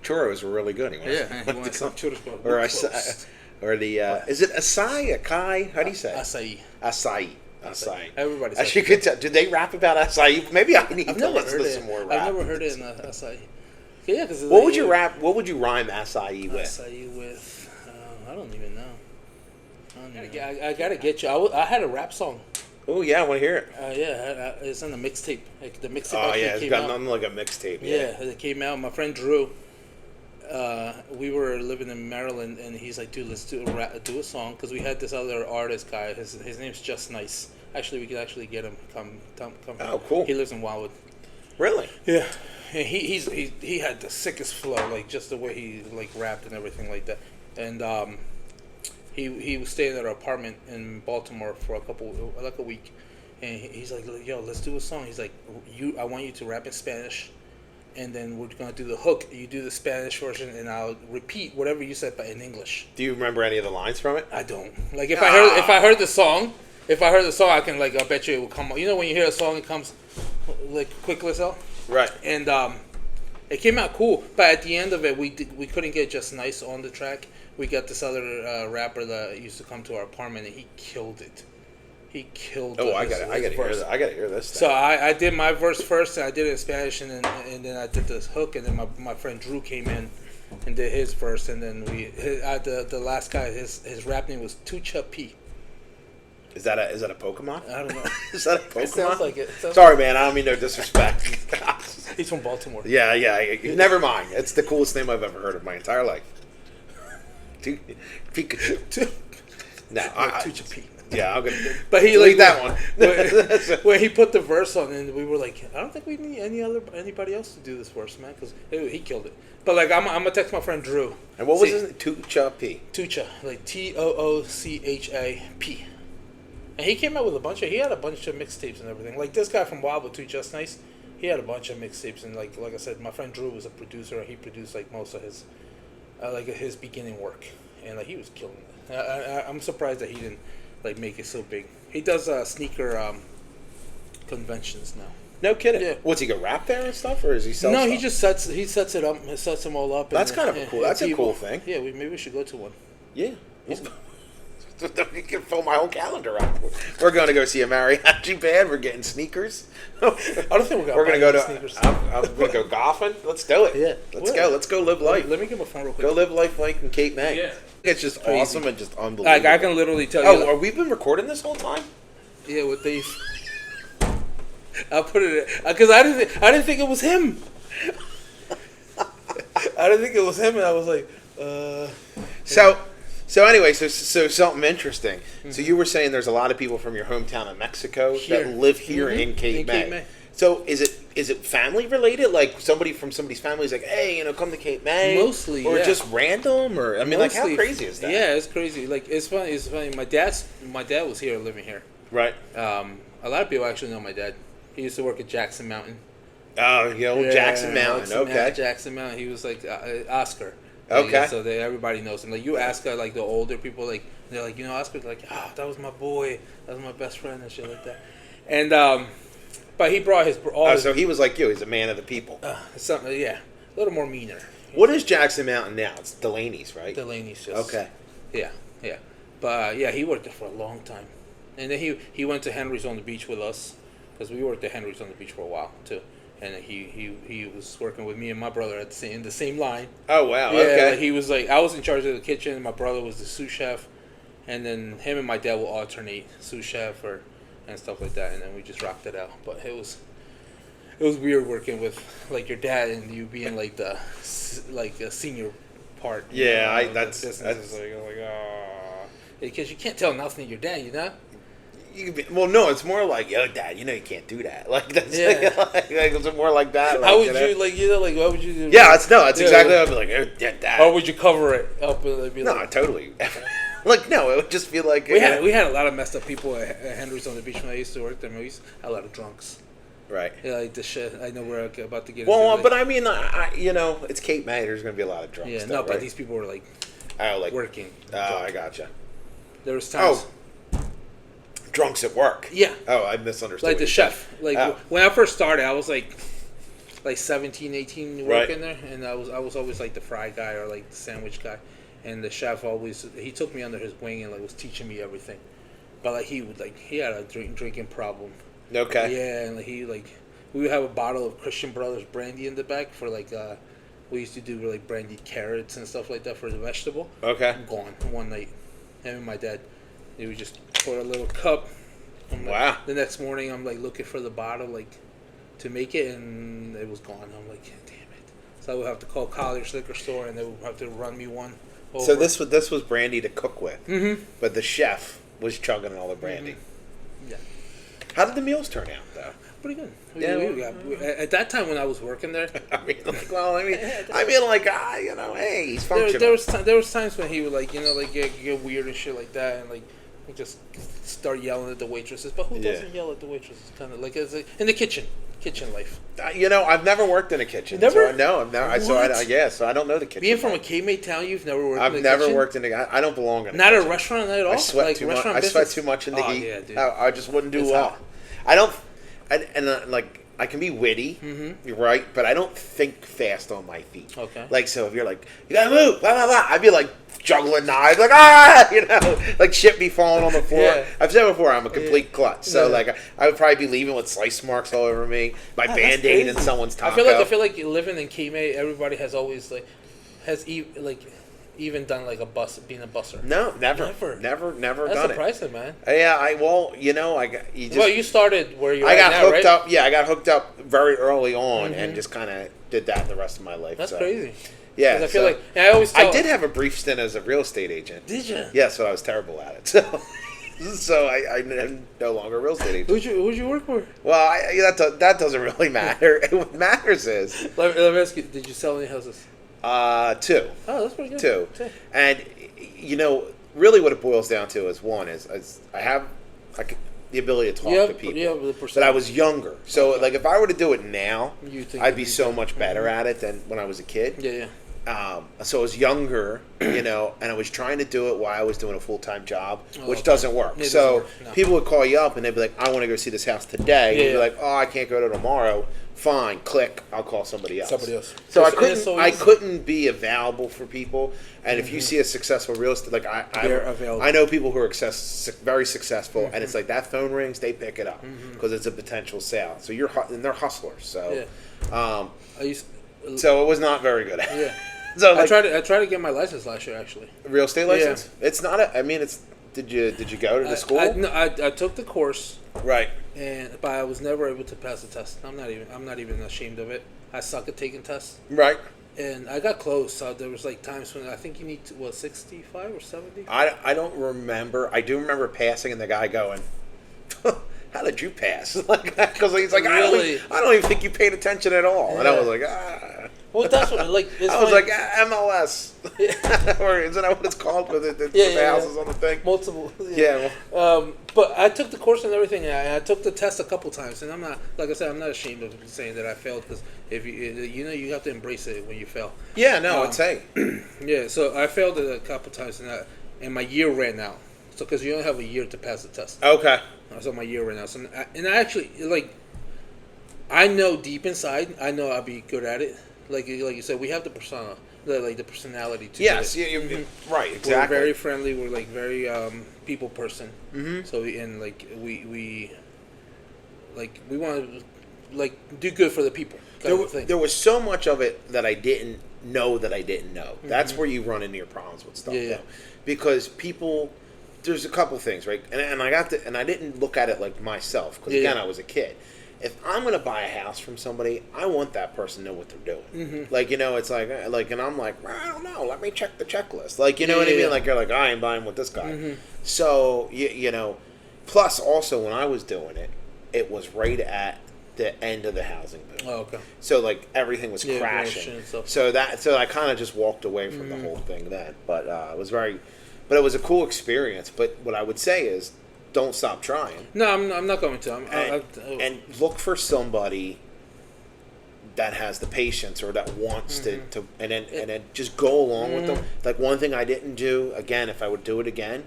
A: churros were really good. He
B: wanted some churros.
A: Or the is it Açaí? Acai? How do you say?
B: Açaí.
A: Açaí.
B: Everybody.
A: As you could tell, did they rap about Açaí? Maybe I need to listen to some more rap.
B: I've never heard it in Açaí. Yeah, because
A: what would you rap? What would you rhyme Açaí with?
B: Açaí with I don't even know. I gotta get you. I had a rap song.
A: Oh yeah, I want to hear it.
B: Yeah, it's on the mixtape. Like the mixtape.
A: Oh yeah, it's got nothing like a mixtape.
B: Yeah, it came out. My friend Drew. We were living in Maryland, and he's like, "Dude, let's do a song." Because we had this other artist guy. His name's Just Nice. Actually, we could actually get him come.
A: Oh, cool.
B: He lives in Wildwood.
A: Really?
B: Yeah. And he had the sickest flow, like just the way he like rapped and everything like that. And he was staying at our apartment in Baltimore for a week, and he's like, "Yo, let's do a song." He's like, I want you to rap in Spanish, and then we're gonna do the hook. You do the Spanish version, and I'll repeat whatever you said, but in English.
A: Do you remember any of the lines from it?
B: I don't. Like if I heard the song, I can I bet you it will come. You know when you hear a song, it comes like quick as hell.
A: Right.
B: And it came out cool, but at the end of it, we couldn't get Just Nice on the track. We got this other rapper that used to come to our apartment, and he killed it. He killed.
A: I gotta hear that. I gotta hear this.
B: So I did my verse first, and I did it in Spanish, and then I did this hook, and then my friend Drew came in and did his verse, and then the last guy, his rap name was Tucha P.
A: Is that a Pokemon?
B: I don't know.
A: Is that a Pokemon?
B: It sounds like it.
A: Sorry, man. I don't mean no disrespect.
B: He's from Baltimore.
A: Yeah. Never mind. It's the coolest name I've ever heard of my entire life. Pikachu. No,
B: Tucha P.
A: Yeah, I'm gonna.
B: But he
A: delete
B: like
A: that one.
B: where he put the verse on, and we were like, I don't think we need anybody else to do this verse, man, because he killed it. But like, I'm gonna text my friend Drew.
A: And what was his name? Tucha P.
B: Tucha, like Toocha P. And he came out with he had a bunch of mixtapes and everything. Like this guy from Wobble too, Just Nice. He had a bunch of mixtapes, and like I said, my friend Drew was a producer. He produced like most of his, his beginning work, and like he was killing it. I'm surprised that he didn't like make it so big. He does sneaker conventions now.
A: No kidding.
B: Yeah.
A: What's he go rap there and stuff, or is he sell?
B: No,
A: stuff?
B: he just sets it up. Sets them all up.
A: That's kind of cool. That's a cool thing.
B: Yeah, maybe we should go to one.
A: Yeah. You can fill my whole calendar up. We're going to go see a mariachi band. We're getting sneakers.
B: I don't think
A: we're going to go to
B: sneakers.
A: I'm going to go golfing. Let's do it.
B: Yeah.
A: Let's go. Let's go live life.
B: Let me get my phone real quick.
A: Go live life like in Cape May.
B: Yeah.
A: It's just
B: Crazy.
A: awesome and just unbelievable.
B: Like I can literally tell you.
A: Oh, we've been recording this whole time?
B: Yeah, with these. I put it because I didn't think it was him. I didn't think it was him, and I was like,
A: So anyway, so something interesting. Mm-hmm. So you were saying there's a lot of people from your hometown of Mexico that live here in Cape May. So is it family related? Like somebody from somebody's family is like, hey, come to Cape May.
B: Mostly,
A: or
B: yeah.
A: just random, or I mean, like how crazy is that?
B: Yeah, it's crazy. Like it's funny. It's funny. My dad was here living here.
A: Right.
B: A lot of people actually know my dad. He used to work at Jackson Mountain.
A: Oh, Jackson Mountain. Okay.
B: Jackson Mountain. He was like Oscar.
A: Okay.
B: So everybody knows him. Like you ask like the older people, like they're like, Oscar, like, that was my boy, that was my best friend and shit like that. And but he brought his
A: so he was like you. He's a man of the people.
B: Something, yeah, a little more meaner.
A: What is Jackson Mountain now? It's Delaney's, right?
B: Delaney's just
A: okay.
B: Yeah. But he worked there for a long time, and then he went to Henry's on the beach with us because we worked at Henry's on the beach for a while too. And he was working with me and my brother in the same line.
A: Oh wow!
B: Yeah,
A: okay.
B: Like he was like I was in charge of the kitchen. My brother was the sous chef, and then him and my dad will alternate sous chef and stuff like that. And then we just rocked it out. But it was weird working with like your dad and you being like the a senior part.
A: Yeah,
B: that's because you can't tell nothing to your dad,
A: Well, no, it's more like, Dad, you can't do that. Like that's like it's more like that.
B: How would you what would you do?
A: Yeah, that's exactly what I'd be like, Dad.
B: Or would you cover it up and be
A: no, totally. Like no, it would just feel like
B: we had a lot of messed up people at Henry's on the beach when I used to work there. We used to have a lot of drunks.
A: Right.
B: Yeah, like the shit. I know we're about to get.
A: Well,
B: into,
A: but I mean, it's Cape May. There's going to be a lot of drunks.
B: Yeah,
A: though,
B: but
A: right?
B: these people were like working.
A: Oh, I gotcha.
B: There was times.
A: Drunks at work.
B: Yeah.
A: Oh, I misunderstood.
B: Like the chef. Like when I first started, I was like 17, 18 working there, and I was always like the fry guy or like the sandwich guy, and the chef he took me under his wing and like was teaching me everything, but like he had a drinking problem.
A: Okay.
B: Yeah, and we would have a bottle of Christian Brothers brandy in the back for we used to do like brandied carrots and stuff like that for the vegetable.
A: Okay.
B: Gone one night, him and my dad. They would just pour a little cup.
A: Wow.
B: The next morning, I'm like looking for the bottle, to make it, and it was gone. I'm like, damn it! So I would have to call Collier's liquor store, and they would have to run me one. Over.
A: So this was brandy to cook with, but the chef was chugging all the brandy.
B: Yeah.
A: How did the meals turn out, though?
B: Pretty good. At that time when I was working there,
A: hey, he's functional.
B: There was times when he would get weird and shit like that, and just start yelling at the waitresses. But who doesn't yell at the waitresses? Kind of in the kitchen life.
A: I've never worked in a kitchen.
B: Never?
A: No, I've never. So I don't know the kitchen.
B: Being from a K-Mate town, you've never worked.
A: I've
B: in a
A: never
B: kitchen?
A: worked in a. I don't belong in a
B: Not
A: kitchen.
B: a restaurant at all.
A: I sweat too much. I sweat too much in the heat.
B: Yeah, dude.
A: I just wouldn't do
B: It's
A: well.
B: hot.
A: I don't. I can be witty, you're right, but I don't think fast on my feet.
B: Okay.
A: So if you're like, you gotta move, blah, blah, blah, I'd be like juggling knives, like shit be falling on the floor.
B: Yeah.
A: I've said before, I'm a complete klutz. So I would probably be leaving with slice marks all over me, my Band-Aid in someone's taco.
B: I feel like living in K-Mate, everybody has always even done being a busser.
A: No, never done
B: That's
A: it.
B: That's surprising, man.
A: Yeah,
B: you started where you're
A: I got
B: at now,
A: hooked
B: right?
A: up. Yeah, I got hooked up very early on, and just kind of did that the rest of my life.
B: That's crazy.
A: Yeah,
B: I feel I always.
A: I did have a brief stint as a real estate agent.
B: Did you?
A: Yeah, so I was terrible at it. So I'm no longer a real estate agent.
B: Who'd you work for?
A: Well, that doesn't really matter. What matters is.
B: Let me ask you: did you sell any houses?
A: 2.
B: Oh, that's pretty good.
A: 2. And really what it boils down to is one is I have the ability to talk
B: Yeah,
A: to people.
B: yeah, the
A: But I was younger, so like if I were to do it now,
B: You think
A: I'd
B: you'd
A: be
B: be
A: so much better at it than when I was a kid.
B: Yeah.
A: So I was younger, and I was trying to do it while I was doing a full-time job, which
B: okay.
A: doesn't work.
B: It doesn't
A: So
B: work, no.
A: people would call you up, and they'd be like, I want to go see this house today.
B: Yeah,
A: You'd be
B: yeah.
A: like, oh, I can't go to tomorrow. Fine, click, I'll call somebody else.
B: Somebody else.
A: So
B: It's so
A: I
B: easy.
A: couldn't be available for people. And if you see a successful real estate, like
B: They're available.
A: I know people who are very successful, and it's like that phone rings, they pick it up because it's a potential sale. So and they're hustlers. So,
B: I used.
A: so it was not very good.
B: Yeah.
A: So
B: I tried to get my license last year actually.
A: real estate license. It's not. It's. Did you go to the school?
B: I took the course,
A: Right.
B: but I was never able to pass the test. I'm not even ashamed of it. I suck at taking tests,
A: Right.
B: and I got close. So there was like times when I think you need 65 or 70.
A: I don't remember. I do remember passing and the guy going, "How did you pass?" Like, because he's like,
B: Really?
A: I don't even think you paid attention at all. And I was like, ah.
B: Well, that's what like. It's
A: I was
B: funny.
A: like, MLS, or isn't that what it's called? With the
B: Yeah.
A: houses on the thing.
B: Multiple.
A: Yeah.
B: But I took the course and everything. And I took the test a couple times, and I'm not, like I said, I'm not ashamed of saying that I failed because if you have to embrace it when you fail.
A: Yeah. No, I'd say.
B: Yeah. So I failed it a couple times, and my year ran out. So because you only have a year to pass the test.
A: Okay.
B: So my year ran out. So I actually like. I know deep inside, I know I'll be good at it. Like you said, we have the persona, the personality to
A: Yes.
B: do it.
A: Yeah. Right. Exactly.
B: We're very friendly. We're like very people person.
A: Mm-hmm.
B: So we want to like do good for the people.
A: There was so much of it that I didn't know that I didn't know. That's where you run into your problems with stuff,
B: Yeah.
A: though, because people. There's a couple things, right? And I didn't look at it like myself because again, I was a kid. If I'm going to buy a house from somebody, I want that person to know what they're doing. Like, it's like, and I'm like, well, I don't know. Let me check the checklist. Like, you know what I mean?
B: Yeah.
A: Like, you're like, I ain't buying with this guy. So, plus also when I was doing it, it was right at the end of the housing boom.
B: Oh, okay.
A: So, like, everything was
B: Yeah,
A: crashing.
B: and stuff.
A: So I kind of just walked away from the whole thing then. But it was a cool experience. But what I would say is, don't stop trying.
B: No, I'm not going to.
A: And look for somebody that has the patience or that wants to and then just go along with them. Like one thing I didn't do again, if I would do it again,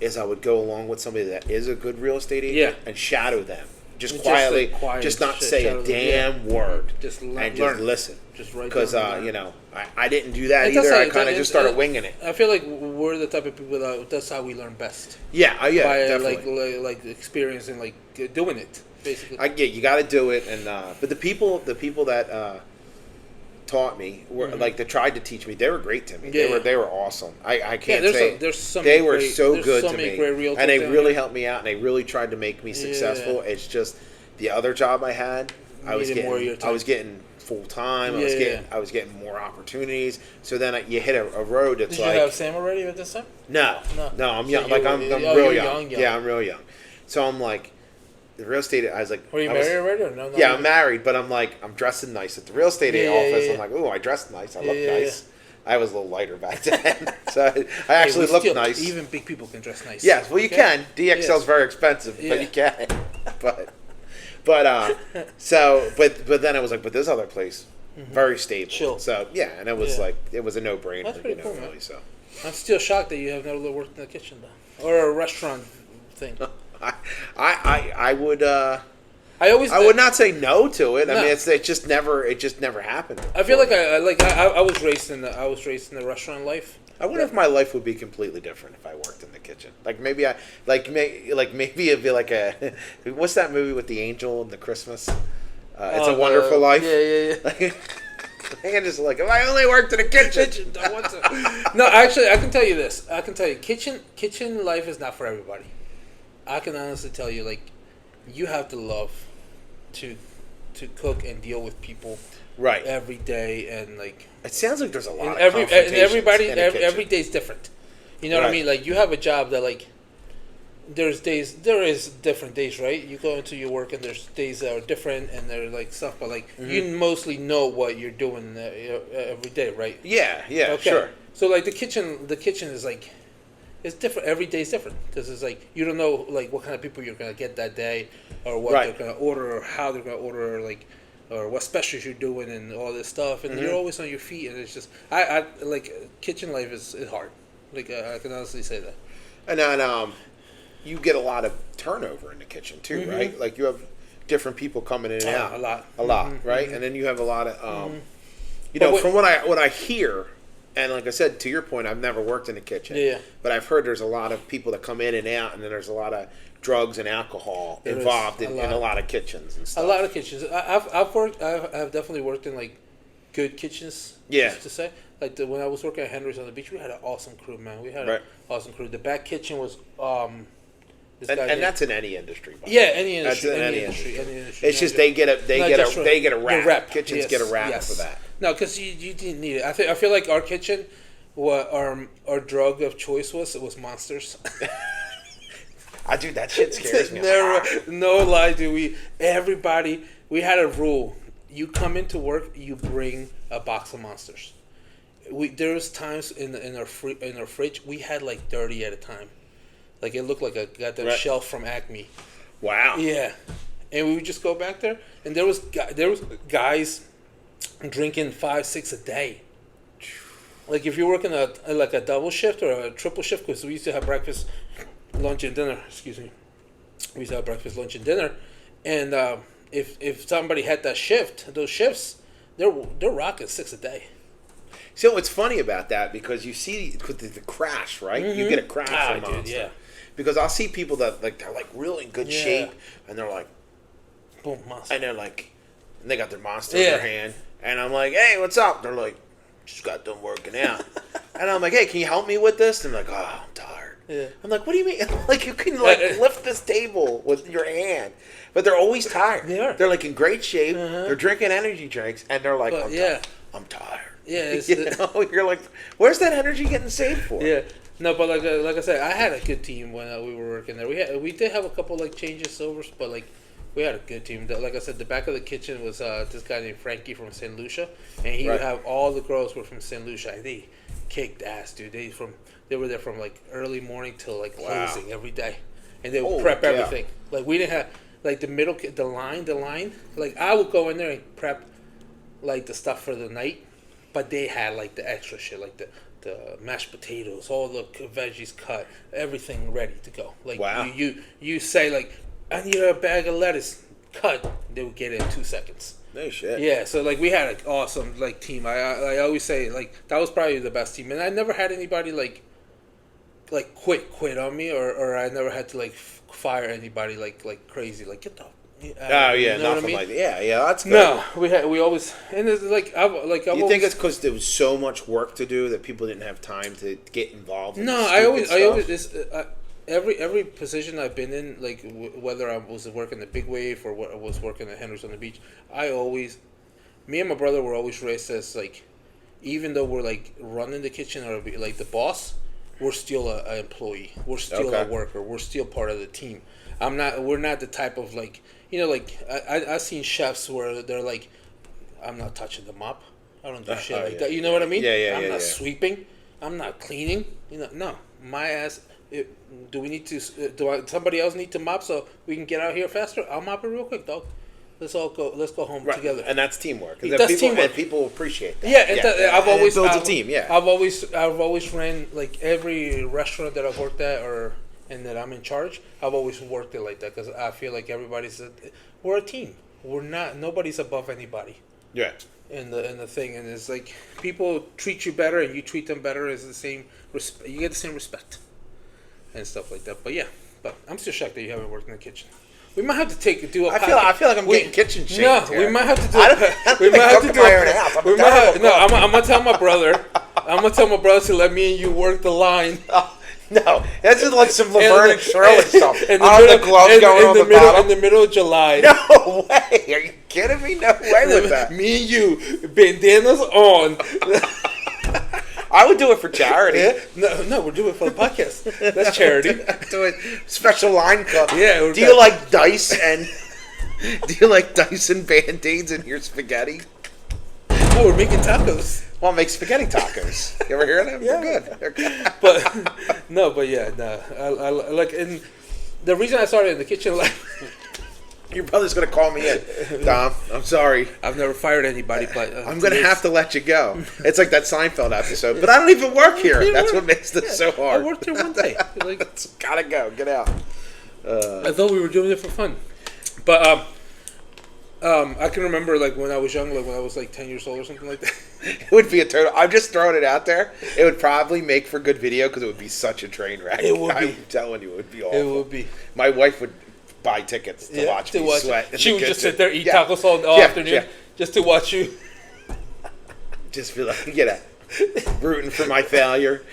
A: is I would go along with somebody that is a good real estate agent and shadow them. Just quietly, just not say a damn word.
B: Just
A: and
B: learn.
A: just listen.
B: Just write
A: because
B: down
A: I didn't do that
B: And that's
A: either.
B: how
A: I kind of just started winging it.
B: I feel like we're the type of people that's how we learn best.
A: Yeah,
B: By
A: definitely.
B: like experiencing, like doing it basically.
A: You got to do it, and but the people that taught me were like that tried to teach me. They were great to me. They were awesome. I can't say
B: there's so
A: they
B: many
A: were
B: great,
A: so
B: there's
A: good
B: so
A: to
B: many
A: me,
B: great realtors
A: and they
B: down
A: really
B: here.
A: helped me out, and they really tried to make me successful. It's just the other job I had, I was getting full time. I was getting more opportunities. So then you hit a road that's
B: Did you have Sam already at this time?
A: No. I'm young.
B: So
A: I'm real young. Yeah, I'm real young. So I'm like, the real estate. I was like,
B: were you married already or no?
A: Yeah, I'm married, but I'm like, I'm dressing nice at the real estate office. I'm like, ooh, I dressed nice. I look nice. I was a little lighter back then, so I actually looked nice.
B: Even big people can dress nice.
A: Yes, well, you can. DXL's very expensive, but you can. But then I was like, but this other place, very stable.
B: Chill.
A: So yeah, and it was like it was a no-brainer.
B: That's pretty cool,
A: really.
B: man.
A: So
B: I'm still shocked that you have never worked in the kitchen though, or a restaurant thing.
A: I would.
B: I
A: would not say no to it.
B: No.
A: I mean, it just never happened.
B: I feel like I was raised in the restaurant life.
A: I wonder if my life would be completely different if I worked in the kitchen. Like maybe maybe it'd be like a what's that movie with the angel and the Christmas? It's a Wonderful Life.
B: Yeah.
A: I'm just like if I only worked in the kitchen.
B: No, actually, I can tell you this. I can tell you, kitchen life is not for everybody. I can honestly tell you, like, you have to love to cook and deal with people
A: right
B: every day, and like
A: it sounds like there's a lot of
B: everybody every day's different. You know what I mean? Like you have a job that like there is different days, right? You go into your work and there's days that are different and they're like stuff, but like you mostly know what you're doing every day, right?
A: Yeah,
B: okay.
A: sure.
B: So like the kitchen is like it's different. Every day's different because it's like you don't know like what kind of people you're gonna get that day, or what
A: Right.
B: they're gonna order, or how they're gonna order, or like, or what specials you're doing, and all this stuff. And you're always on your feet, and it's just I like kitchen life is hard. Like I can honestly say that.
A: And then you get a lot of turnover in the kitchen too, right? Like you have different people coming in and out.
B: A lot.
A: Right? And then you have a lot of you
B: But
A: know,
B: what-
A: from what I hear, and like I said, to your point, I've never worked in the kitchen.
B: Yeah.
A: But I've heard there's a lot of people that come in and out, and then there's a lot of drugs and alcohol
B: There is
A: involved
B: a
A: in
B: lot.
A: a lot of kitchens and stuff.
B: A lot of kitchens. I've definitely worked in like good kitchens.
A: Yeah.
B: To say like when I was working at Henry's on the beach, we had an awesome crew, man. We had an
A: Right.
B: awesome crew. The back kitchen was this
A: And,
B: guy
A: and
B: named-
A: that's in any industry. by the
B: yeah,
A: way.
B: any
A: That's
B: industry,
A: in
B: any
A: any
B: industry,
A: industry.
B: any industry.
A: It's just they get a
B: The
A: rap. Kitchens
B: yes,
A: get a rap
B: yes.
A: for that.
B: No, because you didn't need it. I feel like our kitchen, what our drug of choice was Monsters.
A: I do that shit scares me.
B: No lie, dude. We had a rule. You come into work, you bring a box of Monsters. There was times in our fridge we had like 30 at a time. Like it looked like a goddamn
A: Right.
B: shelf from Acme.
A: Wow.
B: Yeah, and we would just go back there, and there was guys drinking 5-6 a day. Like if you're working a double shift or a triple shift, because we used to have breakfast, lunch, and dinner. Excuse me. We used to have breakfast, lunch, and dinner, and if somebody had that shift, those shifts, they're rocking 6 a day.
A: So what's funny about that, because you see with the crash, right? You get a crash from
B: dude,
A: Monster.
B: yeah.
A: Because I'll see people that like they're like really in good
B: Yeah.
A: shape, and they're like,
B: Boom, Monster.
A: and they're like, and they got their Monster in
B: Yeah.
A: their hand, and I'm like, hey, what's up? They're like, just got done working out, and I'm like, hey, can you help me with this? And they're like, oh, I'm tired.
B: Yeah.
A: I'm like, what do you mean? Like you can like lift this table with your hand, but they're always tired.
B: They are.
A: They're like in great shape. They're drinking energy drinks, and they're like,
B: But,
A: I'm
B: yeah.
A: tired. I'm tired.
B: Yeah, it's
A: You know, you're like, where's that energy getting saved for?
B: Yeah, no, but like I said, I had a good team when we were working there. We did have a couple like changes over, but like we had a good team. Like I said, the back of the kitchen was this guy named Frankie from St. Lucia, and he would
A: Right.
B: have all the girls were from St. Lucia. And they kicked ass, dude. They were there from like early morning till like
A: Wow.
B: closing every day, and they would
A: Holy
B: prep
A: cow.
B: everything. Like we didn't have like the line. Like I would go in there and prep like the stuff for the night. But they had like the extra shit, like the mashed potatoes, all the veggies cut, everything ready to go. Like
A: Wow.
B: you say like, I need a bag of lettuce, cut. They would get it in 2 seconds.
A: No shit.
B: Yeah, so like we had an awesome like team. I always say like that was probably the best team, and I never had anybody like quit on me, or I never had to like fire anybody like crazy, like get the.
A: Oh yeah,
B: you know what I
A: nothing
B: mean?
A: like that. Yeah, that's good.
B: No, we always, and it's like I've
A: You
B: always,
A: think it's because there was so much work to do that people didn't have time to get involved? In
B: No,
A: the
B: I always
A: stupid
B: this, every position I've been in, like whether I was working the Big Wave or what I was working at Henry's on the Beach, me and my brother were always raised as like, even though we're like running the kitchen or like the boss, we're still an employee. We're still a
A: Okay.
B: worker. We're still part of the team. We're not the type of like, like I've seen chefs where they're like, I'm not touching the mop. I don't do shit like
A: yeah.
B: that. You know what I mean?
A: Yeah,
B: I'm
A: yeah,
B: not
A: yeah.
B: sweeping. I'm not cleaning. No, my ass. Do we need to? Somebody else need to mop so we can get out here faster? I'll mop it real quick, dog. Let's all go. Let's go home
A: Right.
B: together.
A: And that's teamwork.
B: That's
A: people,
B: teamwork.
A: And people appreciate that.
B: Yeah, I've
A: and
B: always
A: it builds a team. Yeah,
B: I've always ran like every restaurant that I've worked at and that I'm in charge. I've always worked it like that because I feel like we're a team. Nobody's above anybody.
A: yeah.
B: In the thing, and it's like people treat you better and you treat them better. Is the same respect. You get the same respect and stuff like that. But yeah, I'm still shocked that you haven't worked in the kitchen. We might have to do a.
A: I feel like I'm getting kitchen shamed.
B: No,
A: here.
B: we might have to do.
A: I don't
B: We might have to
A: cook
B: do.
A: in my own house. I'm a terrible
B: No,
A: cook.
B: I'm gonna tell my brother. I'm gonna tell my brother to let me and you work the line.
A: No, that's just like some Laverne and Shirley stuff.
B: In
A: I'll have the gloves going on the bottom.
B: in the middle of July.
A: No way! Are you kidding me? No way with that.
B: Me and you, bandanas on.
A: I would do it for charity.
B: Yeah? No, we're doing it for the podcast. That's charity.
A: Do it special line cook.
B: Yeah,
A: Do you like dice and Band-Aids in your spaghetti?
B: Oh, we're making tacos.
A: Well, make spaghetti tacos. You ever hear of them?
B: Yeah.
A: They're good. They're good.
B: But No, but yeah, no. I like, and the reason I started in the kitchen life.
A: Your brother's gonna call me in. Dom, I'm sorry.
B: I've never fired anybody, but
A: I'm gonna have to let you go. It's like that Seinfeld episode. But I don't even work here. That's what makes this so hard.
B: I worked here one day. Like,
A: gotta go. Get out.
B: I thought we were doing it for fun, but I can remember like when I was young, like when I was like 10 years old or something like that.
A: It would be a total. I'm just throwing it out there. It would probably make for good video because it would be such a train wreck.
B: It would be.
A: I'm telling you, it would be awful.
B: It would be.
A: My wife would buy tickets to watch me sweat.
B: She would just sit there, eat tacos all afternoon, just to watch you.
A: Just feel like, rooting for my failure.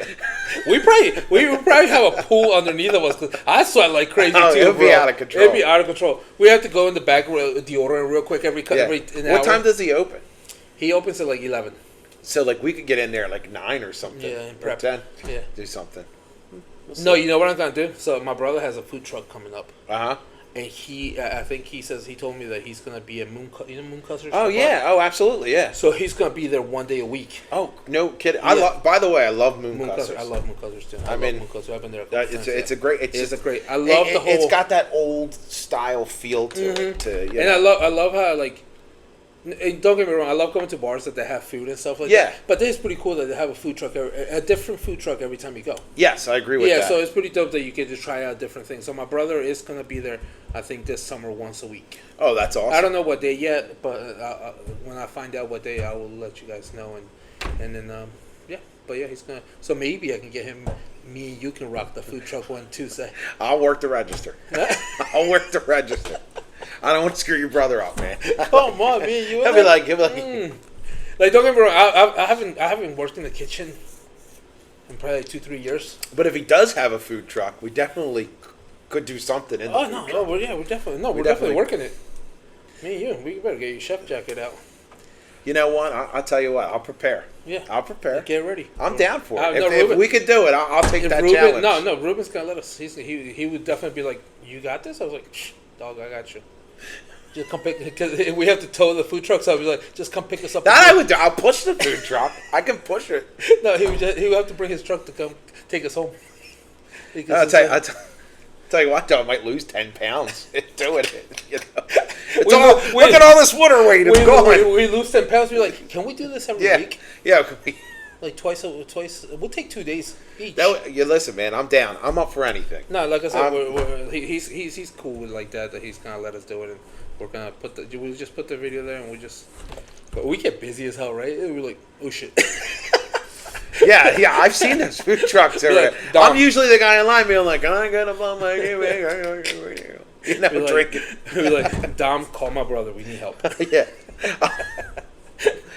B: We would probably have a pool underneath of us because I sweat like crazy too.
A: It would be out of control.
B: It'd be out of control. We have to go in the back with deodorant real quick every an hour.
A: What time does he open?
B: He opens at like 11.
A: So like we could get in there at like 9 or something.
B: Yeah,
A: or 10.
B: Yeah,
A: do something.
B: No, you know what I'm gonna do? So my brother has a food truck coming up. And I think he told me that he's gonna be a Moon Cutters.
A: Oh yeah, absolutely, yeah.
B: So he's gonna be there one day a week.
A: Oh no kidding!
B: Yeah.
A: By the way, I love Moon Cutters.
B: I love Moon Cutters too. I love Moon Cutters. I've been there.
A: It's a great. It's
B: great. I love the whole.
A: It's got that old style feel to it.
B: And I love how like. And don't get me wrong, I love going to bars that they have food and stuff like that. But it's pretty cool that they have a different food truck every time you go.
A: Yes, I agree with that.
B: Yeah, so it's pretty dope that you can just try out different things. So my brother is going to be there, I think, this summer once a week.
A: Oh, that's awesome.
B: I don't know what day yet, but when I find out what day, I will let you guys know. And then, he's going to... So maybe I can get him... Me and you can rock the food truck one Tuesday.
A: I'll work the register. I'll work the register. I don't want to screw your brother up, man.
B: Come on, me and you.
A: He'll be like,
B: like, don't get me wrong. I haven't worked in the kitchen in probably 2-3 years.
A: But if he does have a food truck, we definitely could do something in.
B: We're definitely working it. Me and you, we better get your chef jacket out.
A: You know what? I'll tell you what. I'll prepare.
B: Yeah,
A: I'll prepare.
B: Get ready.
A: I'm down for it. If we could do it, I'll take that challenge.
B: No, Ruben's gonna let us. He would definitely be like, "You got this." I was like, "Shh, dog, I got you." Just come pick, because we have to tow the food truck, so I'll be like, just come pick us up.
A: That I would do. I'll push the food truck. I can push it.
B: No, he would have to bring his truck to come take us home.
A: I'll tell you what, though, I might lose 10 pounds doing it. You know? Look at all this water weight.
B: We lose 10 pounds. We're like, can we do this every week?
A: Yeah.
B: Like twice. We'll take 2 days each.
A: You listen, man. I'm down. I'm up for anything.
B: No, like I said, he's cool with like that he's gonna let us do it, and we're gonna we just put the video there, and but we get busy as hell, right? We're like, oh shit.
A: Yeah, I've seen those food trucks. Like, I'm usually the guy in line being like, I'm gonna blow my drinking.
B: We're like, Dom, call my brother. We need help.
A: Yeah.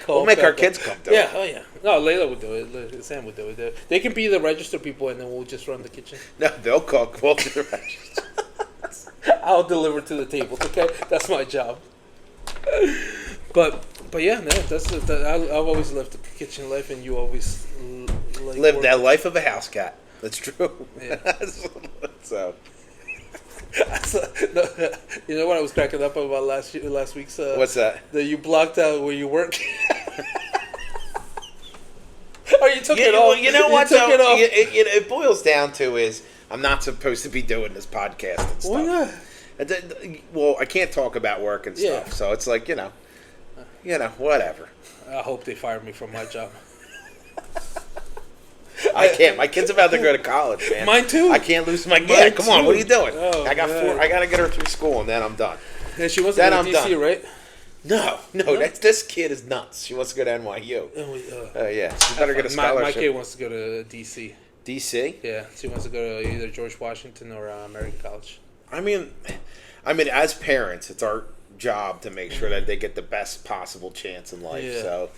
A: We'll make our kids come to it.
B: Yeah, oh yeah. No, Layla would do it. Sam would do it. They can be the register people, and then we'll just run the kitchen.
A: No, they'll cook. We'll do the register.
B: I'll deliver to the tables. Okay, that's my job. But yeah, man, I've always lived the kitchen life, and you always
A: lived that life of a house cat. That's true.
B: Yeah.
A: So.
B: No, you know what I was cracking up about last week's?
A: What's that?
B: That you blocked out where you work. Oh, you took it off.
A: You know what? It boils down to is I'm not supposed to be doing this podcast and stuff.
B: Why not?
A: Well, I can't talk about work and stuff, so it's like whatever.
B: I hope they fire me from my job.
A: I can't. My kid's about to go to college, man.
B: Mine too.
A: I can't lose my kid. Come on, what are you doing?
B: Oh,
A: I got 4. I got to get her through school, and then I'm done.
B: Yeah, she wants to go to DC, right?
A: No. This kid is nuts. She wants to go to NYU. Yeah, she better get a scholarship.
B: My kid wants to go to DC.
A: DC?
B: Yeah, she wants to go to either George Washington or American College.
A: I mean, as parents, it's our job to make sure that they get the best possible chance in life. Yeah. So,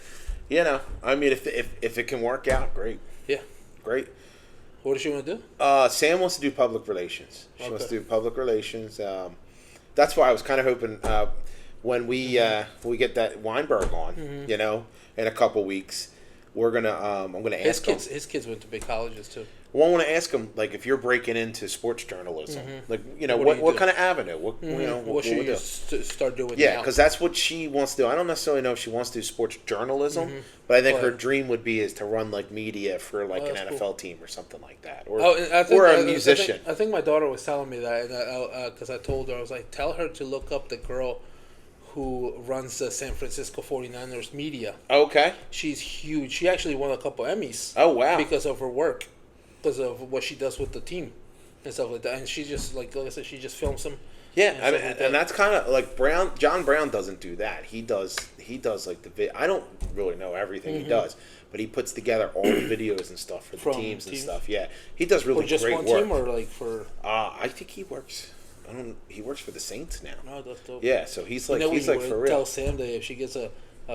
A: if it can work out, great.
B: Yeah.
A: Great.
B: What does she want to do?
A: Sam wants to do public relations. She wants to do public relations. That's why I was kind of hoping when we get that Weinberg on, in a couple weeks, we're gonna I'm gonna ask him.
B: His kids went to big colleges too.
A: Well, I want to ask him, like, if you're breaking into sports journalism, like, you know,
B: What do you
A: what
B: do?
A: kind of avenue? What you know,
B: What should
A: would
B: you
A: do?
B: start doing?
A: Yeah,
B: now?
A: because that's what she wants to do. I don't necessarily know if she wants to do sports journalism, but I think her
B: But-
A: dream would be is to run like media for like an
B: that's
A: NFL
B: cool.
A: team or something like that, or
B: Oh, and I think,
A: or
B: I
A: a
B: think-
A: musician.
B: I think my daughter was telling me that, because I told her, I was like, tell her to look up the girl who runs the San Francisco 49ers media.
A: Okay.
B: She's huge. She actually won a couple Emmys.
A: Oh, wow.
B: Because of her work, because of what she does with the team and stuff like that. And she just like I said, she just films them.
A: Yeah,
B: and
A: I mean,
B: stuff like that.
A: and that's kind of like Brown. John Brown doesn't do that. He does like the I don't really know everything he does, but he puts together all the videos and stuff for the
B: From
A: teams and
B: teams?
A: stuff. Yeah, he does really
B: Or just
A: great
B: one
A: work.
B: team, or like for.
A: I think he works. He works for the Saints now.
B: No, that's dope.
A: Yeah, so he's
B: You
A: like
B: know,
A: he's
B: we
A: like for
B: would
A: real.
B: tell Sam that if she gets a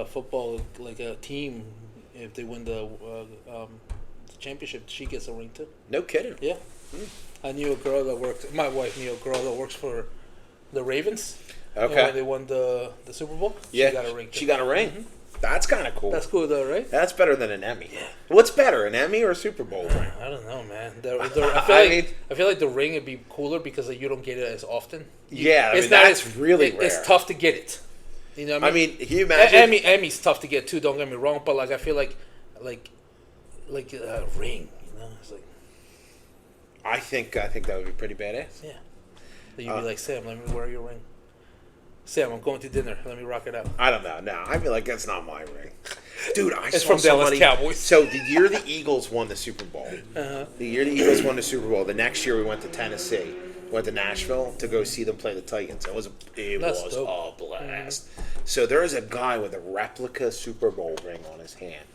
B: football like a team, if they win the championship, she gets a ring too.
A: No kidding.
B: Yeah, I knew a girl that worked. My wife knew a girl that works for the Ravens. And
A: Okay.
B: when they won the Super Bowl,
A: Yeah,
B: she got a ring. Too.
A: She got a ring. That's kind of cool.
B: That's cool though, right?
A: That's better than an Emmy. What's better, an Emmy or a Super Bowl ring?
B: I don't know, man. I feel like the ring would be cooler because you don't get it as often.
A: Yeah, I
B: It's
A: mean,
B: not
A: that's
B: as-
A: really rare.
B: It's tough to get it. You know what
A: I mean, can you imagine?
B: Emmy's tough to get too. Don't get me wrong, but like I feel like a ring. You know, it's like
A: I think that would be pretty badass.
B: yeah. So you'd be like, Sam, let me wear your ring. Sam, I'm going to dinner. Let me rock it out.
A: I don't know. No, I feel like that's not my ring. Dude, I
B: It's
A: saw
B: from Dallas
A: somebody.
B: Cowboys.
A: So the year the Eagles won the Super Bowl, the year the Eagles won the Super Bowl, the next year we went to Tennessee, went to Nashville to go see them play the Titans. It was
B: That's dope.
A: a blast. So there is a guy with a replica Super Bowl ring on his hand,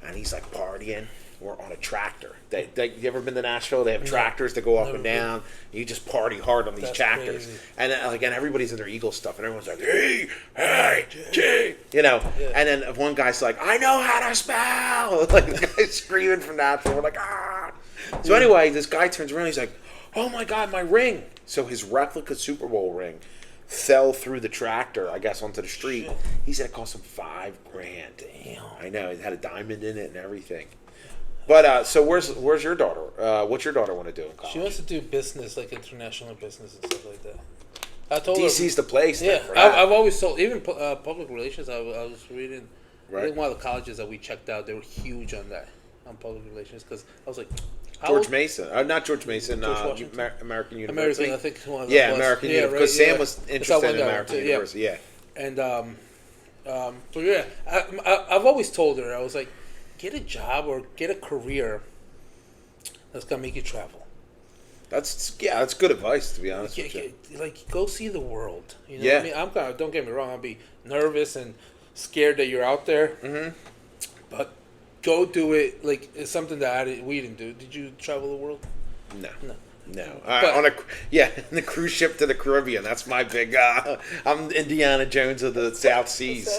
A: and he's like partying. We're on a tractor. You ever been to Nashville? They have tractors that go up
B: Never
A: and
B: been.
A: down. You just party hard on these
B: That's
A: tractors,
B: crazy.
A: and and everybody's in their Eagle stuff, and everyone's like, hey, Jay, you know.
B: Yeah.
A: And then one guy's like, I know how to spell. Like the guy's screaming from Nashville. We're like, ah. So anyway, this guy turns around. He's like, oh my god, my ring. So his replica Super Bowl ring fell through the tractor, I guess, onto the street.
B: Shit.
A: He said it cost him $5,000.
B: Damn.
A: I know. It had a diamond in it and everything. But so where's your daughter? What's your daughter want to do in college?
B: She wants to do business, like international business and stuff like that. I told
A: DC's
B: her.
A: the place.
B: Yeah,
A: For that.
B: I've always told, even public relations. I was reading. I
A: Right.
B: think one of the colleges that we checked out, they were huge on that, on public relations. Because I was like, how
A: George
B: old-
A: Mason. Not George Mason.
B: George Washington?
A: American University.
B: American, I think one of them
A: Yeah,
B: was.
A: American
B: Yeah,
A: University.
B: right,
A: Because
B: yeah.
A: Sam was
B: That's how I
A: interested
B: went
A: in
B: down
A: American
B: to, yeah.
A: University. Yeah.
B: And so yeah, I've always told her, I was like, get a job or get a career that's gonna make you travel.
A: That's good advice, to be honest with you.
B: Like go see the world. You know
A: Yeah.
B: what I mean? I'm gonna, don't get me wrong, I'll be nervous and scared that you're out there.
A: Mm-hmm.
B: But go do it. Like it's something that we didn't do. Did you travel the world?
A: No.
B: No.
A: No,
B: But-
A: on the cruise ship to the Caribbean. That's my big. I'm Indiana Jones of the South Seas.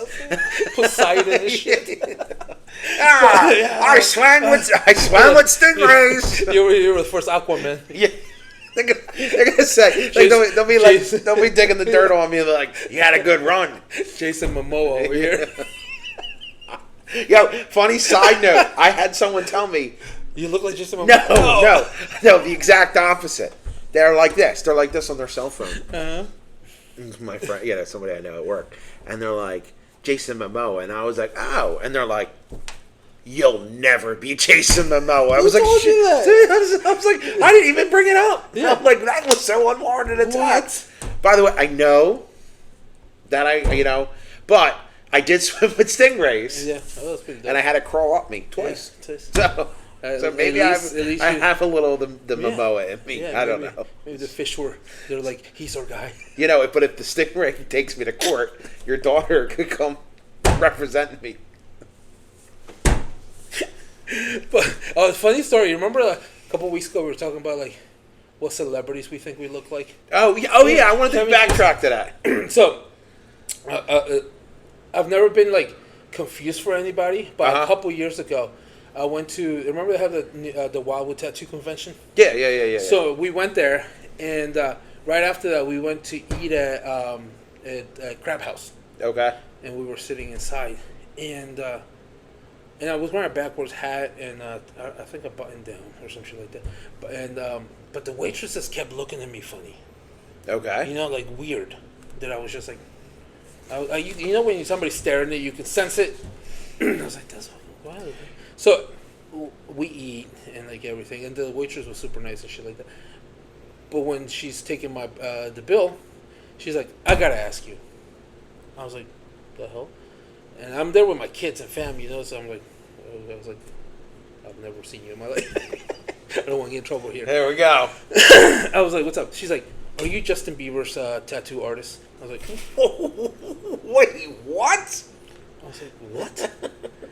B: Poseidon and shit.
A: I swam with stingrays.
B: You were the first Aquaman.
A: Yeah, they're gonna say like, they'll be like they'll be digging the dirt on me like you had a good run.
B: Jason Momoa over here.
A: Yo, funny side note. I had someone tell me
B: You look like Jason Momoa.
A: no, the exact opposite. They're like this. They're like this on their cell phone.
B: Uh-huh.
A: My friend, yeah, that's somebody I know at work, and they're like Jason Momoa, and I was like, oh, and they're like, you'll never be Jason Momoa. I was like,
B: told
A: shit.
B: you that?
A: I was like, I didn't even bring it up.
B: Yeah.
A: I'm like, that was so unwarranted attack.
B: What?
A: By the way, I know that but I did swim with stingrays,
B: Yeah, that was pretty dope.
A: and I had it crawl up me twice.
B: Yeah, twice.
A: So
B: At
A: maybe
B: least you-
A: I have a little of the
B: Yeah.
A: Momoa in me.
B: Yeah,
A: I don't
B: maybe-
A: know.
B: Maybe the fish they're like, he's our guy.
A: But if the stingray takes me to court, your daughter could come represent me.
B: But funny story. You remember a couple weeks ago we were talking about like what celebrities we think we look like.
A: Oh yeah, I wanted to
B: Kevin-
A: backtrack to that.
B: So, I've never been like confused for anybody, but
A: Uh-huh.
B: a couple years ago, I went to. Remember they have the Wildwood Tattoo Convention.
A: Yeah.
B: So we went there, and right after that, we went to eat at Crab House,
A: Okay.
B: and we were sitting inside, and and I was wearing a backwards hat and I think a button down or some shit like that. But the waitresses kept looking at me funny.
A: Okay.
B: You know, like weird. That I was just like, you know, when somebody's staring at you, you can sense it. I was like, that's fucking wild. So we eat and like everything, and the waitress was super nice and shit like that. But when she's taking my the bill, she's like, I gotta ask you. I was like, the hell? And I'm there with my kids and family, you know, so I was like, I've never seen you in my life. I don't want to get in trouble here.
A: There we go.
B: I was like, what's up? She's like, are you Justin Bieber's tattoo artist? I was like,
A: wait, what?
B: I was like, what?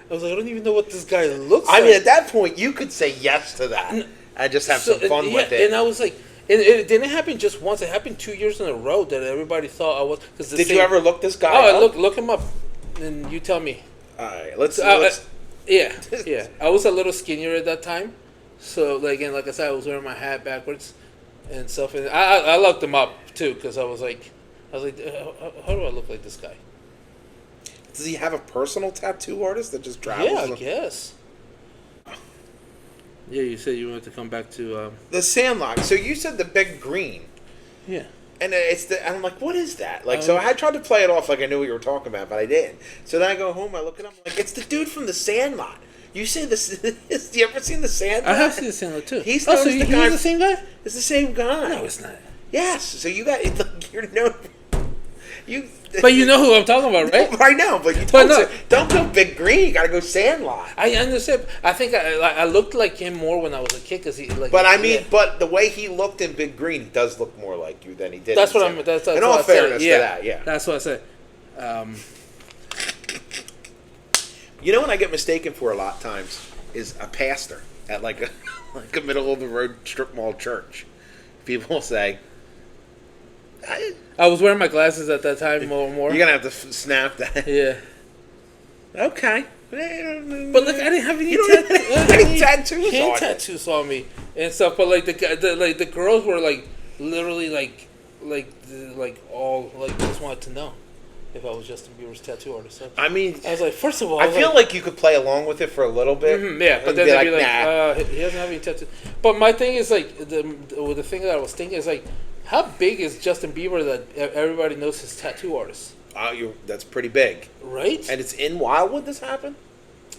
B: I was like, I don't even know what this guy looks
A: I
B: like.
A: mean, at that point, you could say yes to that and just have some fun with it.
B: And I was like, it didn't happen just once. It happened 2 years in a row that everybody thought I was.
A: Did you ever look this guy up?
B: Oh, look him up, and you tell me.
A: All right, let's
B: yeah. I was a little skinnier at that time, so like I said, I was wearing my hat backwards and stuff, and I looked him up too because I was like, how do I look like this guy?
A: Does he have a personal tattoo artist that just travels?
B: Yeah, I guess. Yeah, you said you wanted to come back to
A: the Sandlot. So you said the Big Green.
B: Yeah.
A: And and I'm like, what is that? Like, so I tried to play it off like I knew what you were talking about, but I didn't. So then I go home, I look it up, I'm like, it's the dude from the Sandlot. You say this? You ever seen the Sandlot?
B: I have seen the Sandlot too.
A: He's known as the guy.
B: He's the same guy?
A: It's the same guy.
B: No, it's not.
A: Yes. So you're known. You.
B: But you know who I'm talking about, right?
A: Right now, but you don't go Big Green. You gotta go Sandlot.
B: I understand. I think I looked like him more when I was a kid because he like.
A: But I mean, but the way he looked in Big Green, he does look more like you than he did.
B: That's what I'm. That's
A: in all fairness to that, yeah.
B: That's what I said.
A: You know what I get mistaken for a lot of times is a pastor at like a middle of the road strip mall church. People will say,
B: I was wearing my glasses at that time more and more.
A: You're gonna have to snap that.
B: Yeah.
A: Okay.
B: But like I didn't have any
A: tattoos.
B: Hand tattoos on me and stuff. But like the girls were like literally like all like just wanted to know if I was Justin Bieber's tattoo artist.
A: I mean,
B: I was like, first of all,
A: I feel like you could play along with it for a little bit.
B: Mm-hmm, yeah, but then they'd be like,
A: nah.
B: He doesn't have any tattoos. But my thing is like the thing that I was thinking is like, how big is Justin Bieber that everybody knows his tattoo artist?
A: That's pretty big,
B: right?
A: And it's in Wildwood. This happened.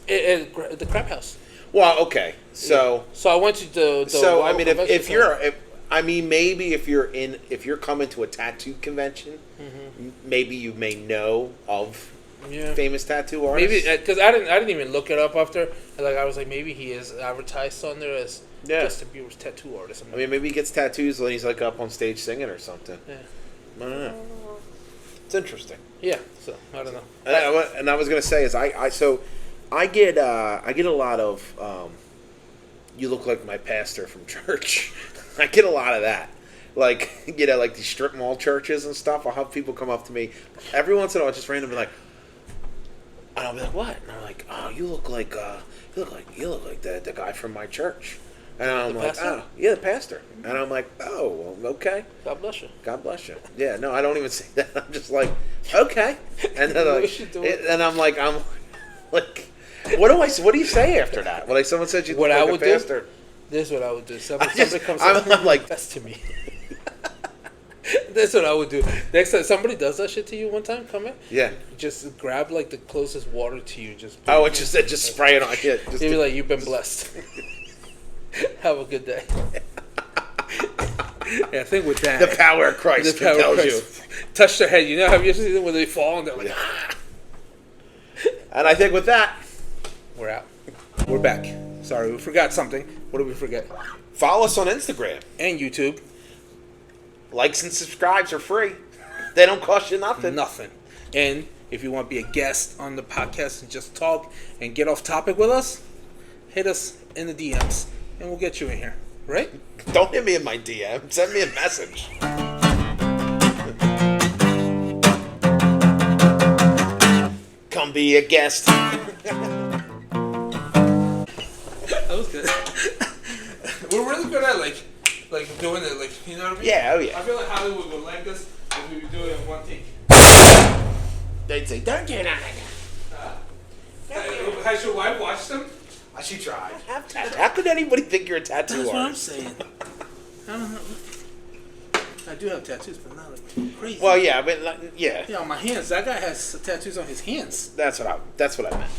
B: The Crap House.
A: Well, okay, so
B: I went to the
A: so I mean, if you're coming to a tattoo convention, mm-hmm. maybe you may know of famous tattoo artists.
B: Maybe because I didn't even look it up after. Like I was like, maybe he is advertised on there as Justin Bieber's tattoo artist.
A: I mean, maybe he gets tattoos when he's like up on stage singing or something.
B: Yeah,
A: I don't know. It's interesting.
B: Yeah, so I don't know.
A: And I was gonna say is I get a lot of you look like my pastor from church. I get a lot of that. Like, like these strip mall churches and stuff. I'll have people come up to me every once in a while, just randomly like, and I'll be like, what? And I'm like, oh, you look like the guy from my church. And I'm like, oh, yeah, the pastor. And I'm like, oh, well, okay.
B: God bless you.
A: God bless you. Yeah, no, I don't even say that. I'm just like, okay. And then I'm like, what do you say after that? When like someone says you look like a pastor.
B: This is what I would do. Somebody comes
A: I'm like,
B: that's to me. That's what I would do. Next time somebody does that shit to you one time, come in.
A: Yeah.
B: Just grab like the closest water to you. Just
A: spray it on you.
B: Just be like, you've been blessed. Have a good day. Yeah, I think with that,
A: the power of Christ compels you.
B: Touch their head. You know, have you ever seen them when they fall and they're like,
A: And I think with that,
B: we're out. We're back. Sorry, we forgot something. What did we forget?
A: Follow us on Instagram
B: and YouTube.
A: Likes and subscribes are free. They don't cost you nothing.
B: Nothing. And if you want to be a guest on the podcast and just talk and get off topic with us, hit us in the DMs and we'll get you in here. Right?
A: Don't hit me in my DM. Send me a message. Come be a guest.
B: That was good. We're really good at like doing it, like, you know what I mean?
A: Yeah, oh yeah.
B: I feel like Hollywood would like this if we would do it in one take.
A: They'd say, don't do that like that.
B: Huh? has your wife watched them?
A: She tried. How could anybody think you're a tattoo
B: That's what I'm
A: artist?
B: saying. I don't know. I do have tattoos, but not like crazy.
A: Well, yeah, but yeah.
B: Yeah, on my hands. That guy has tattoos on his hands.
A: That's what I meant.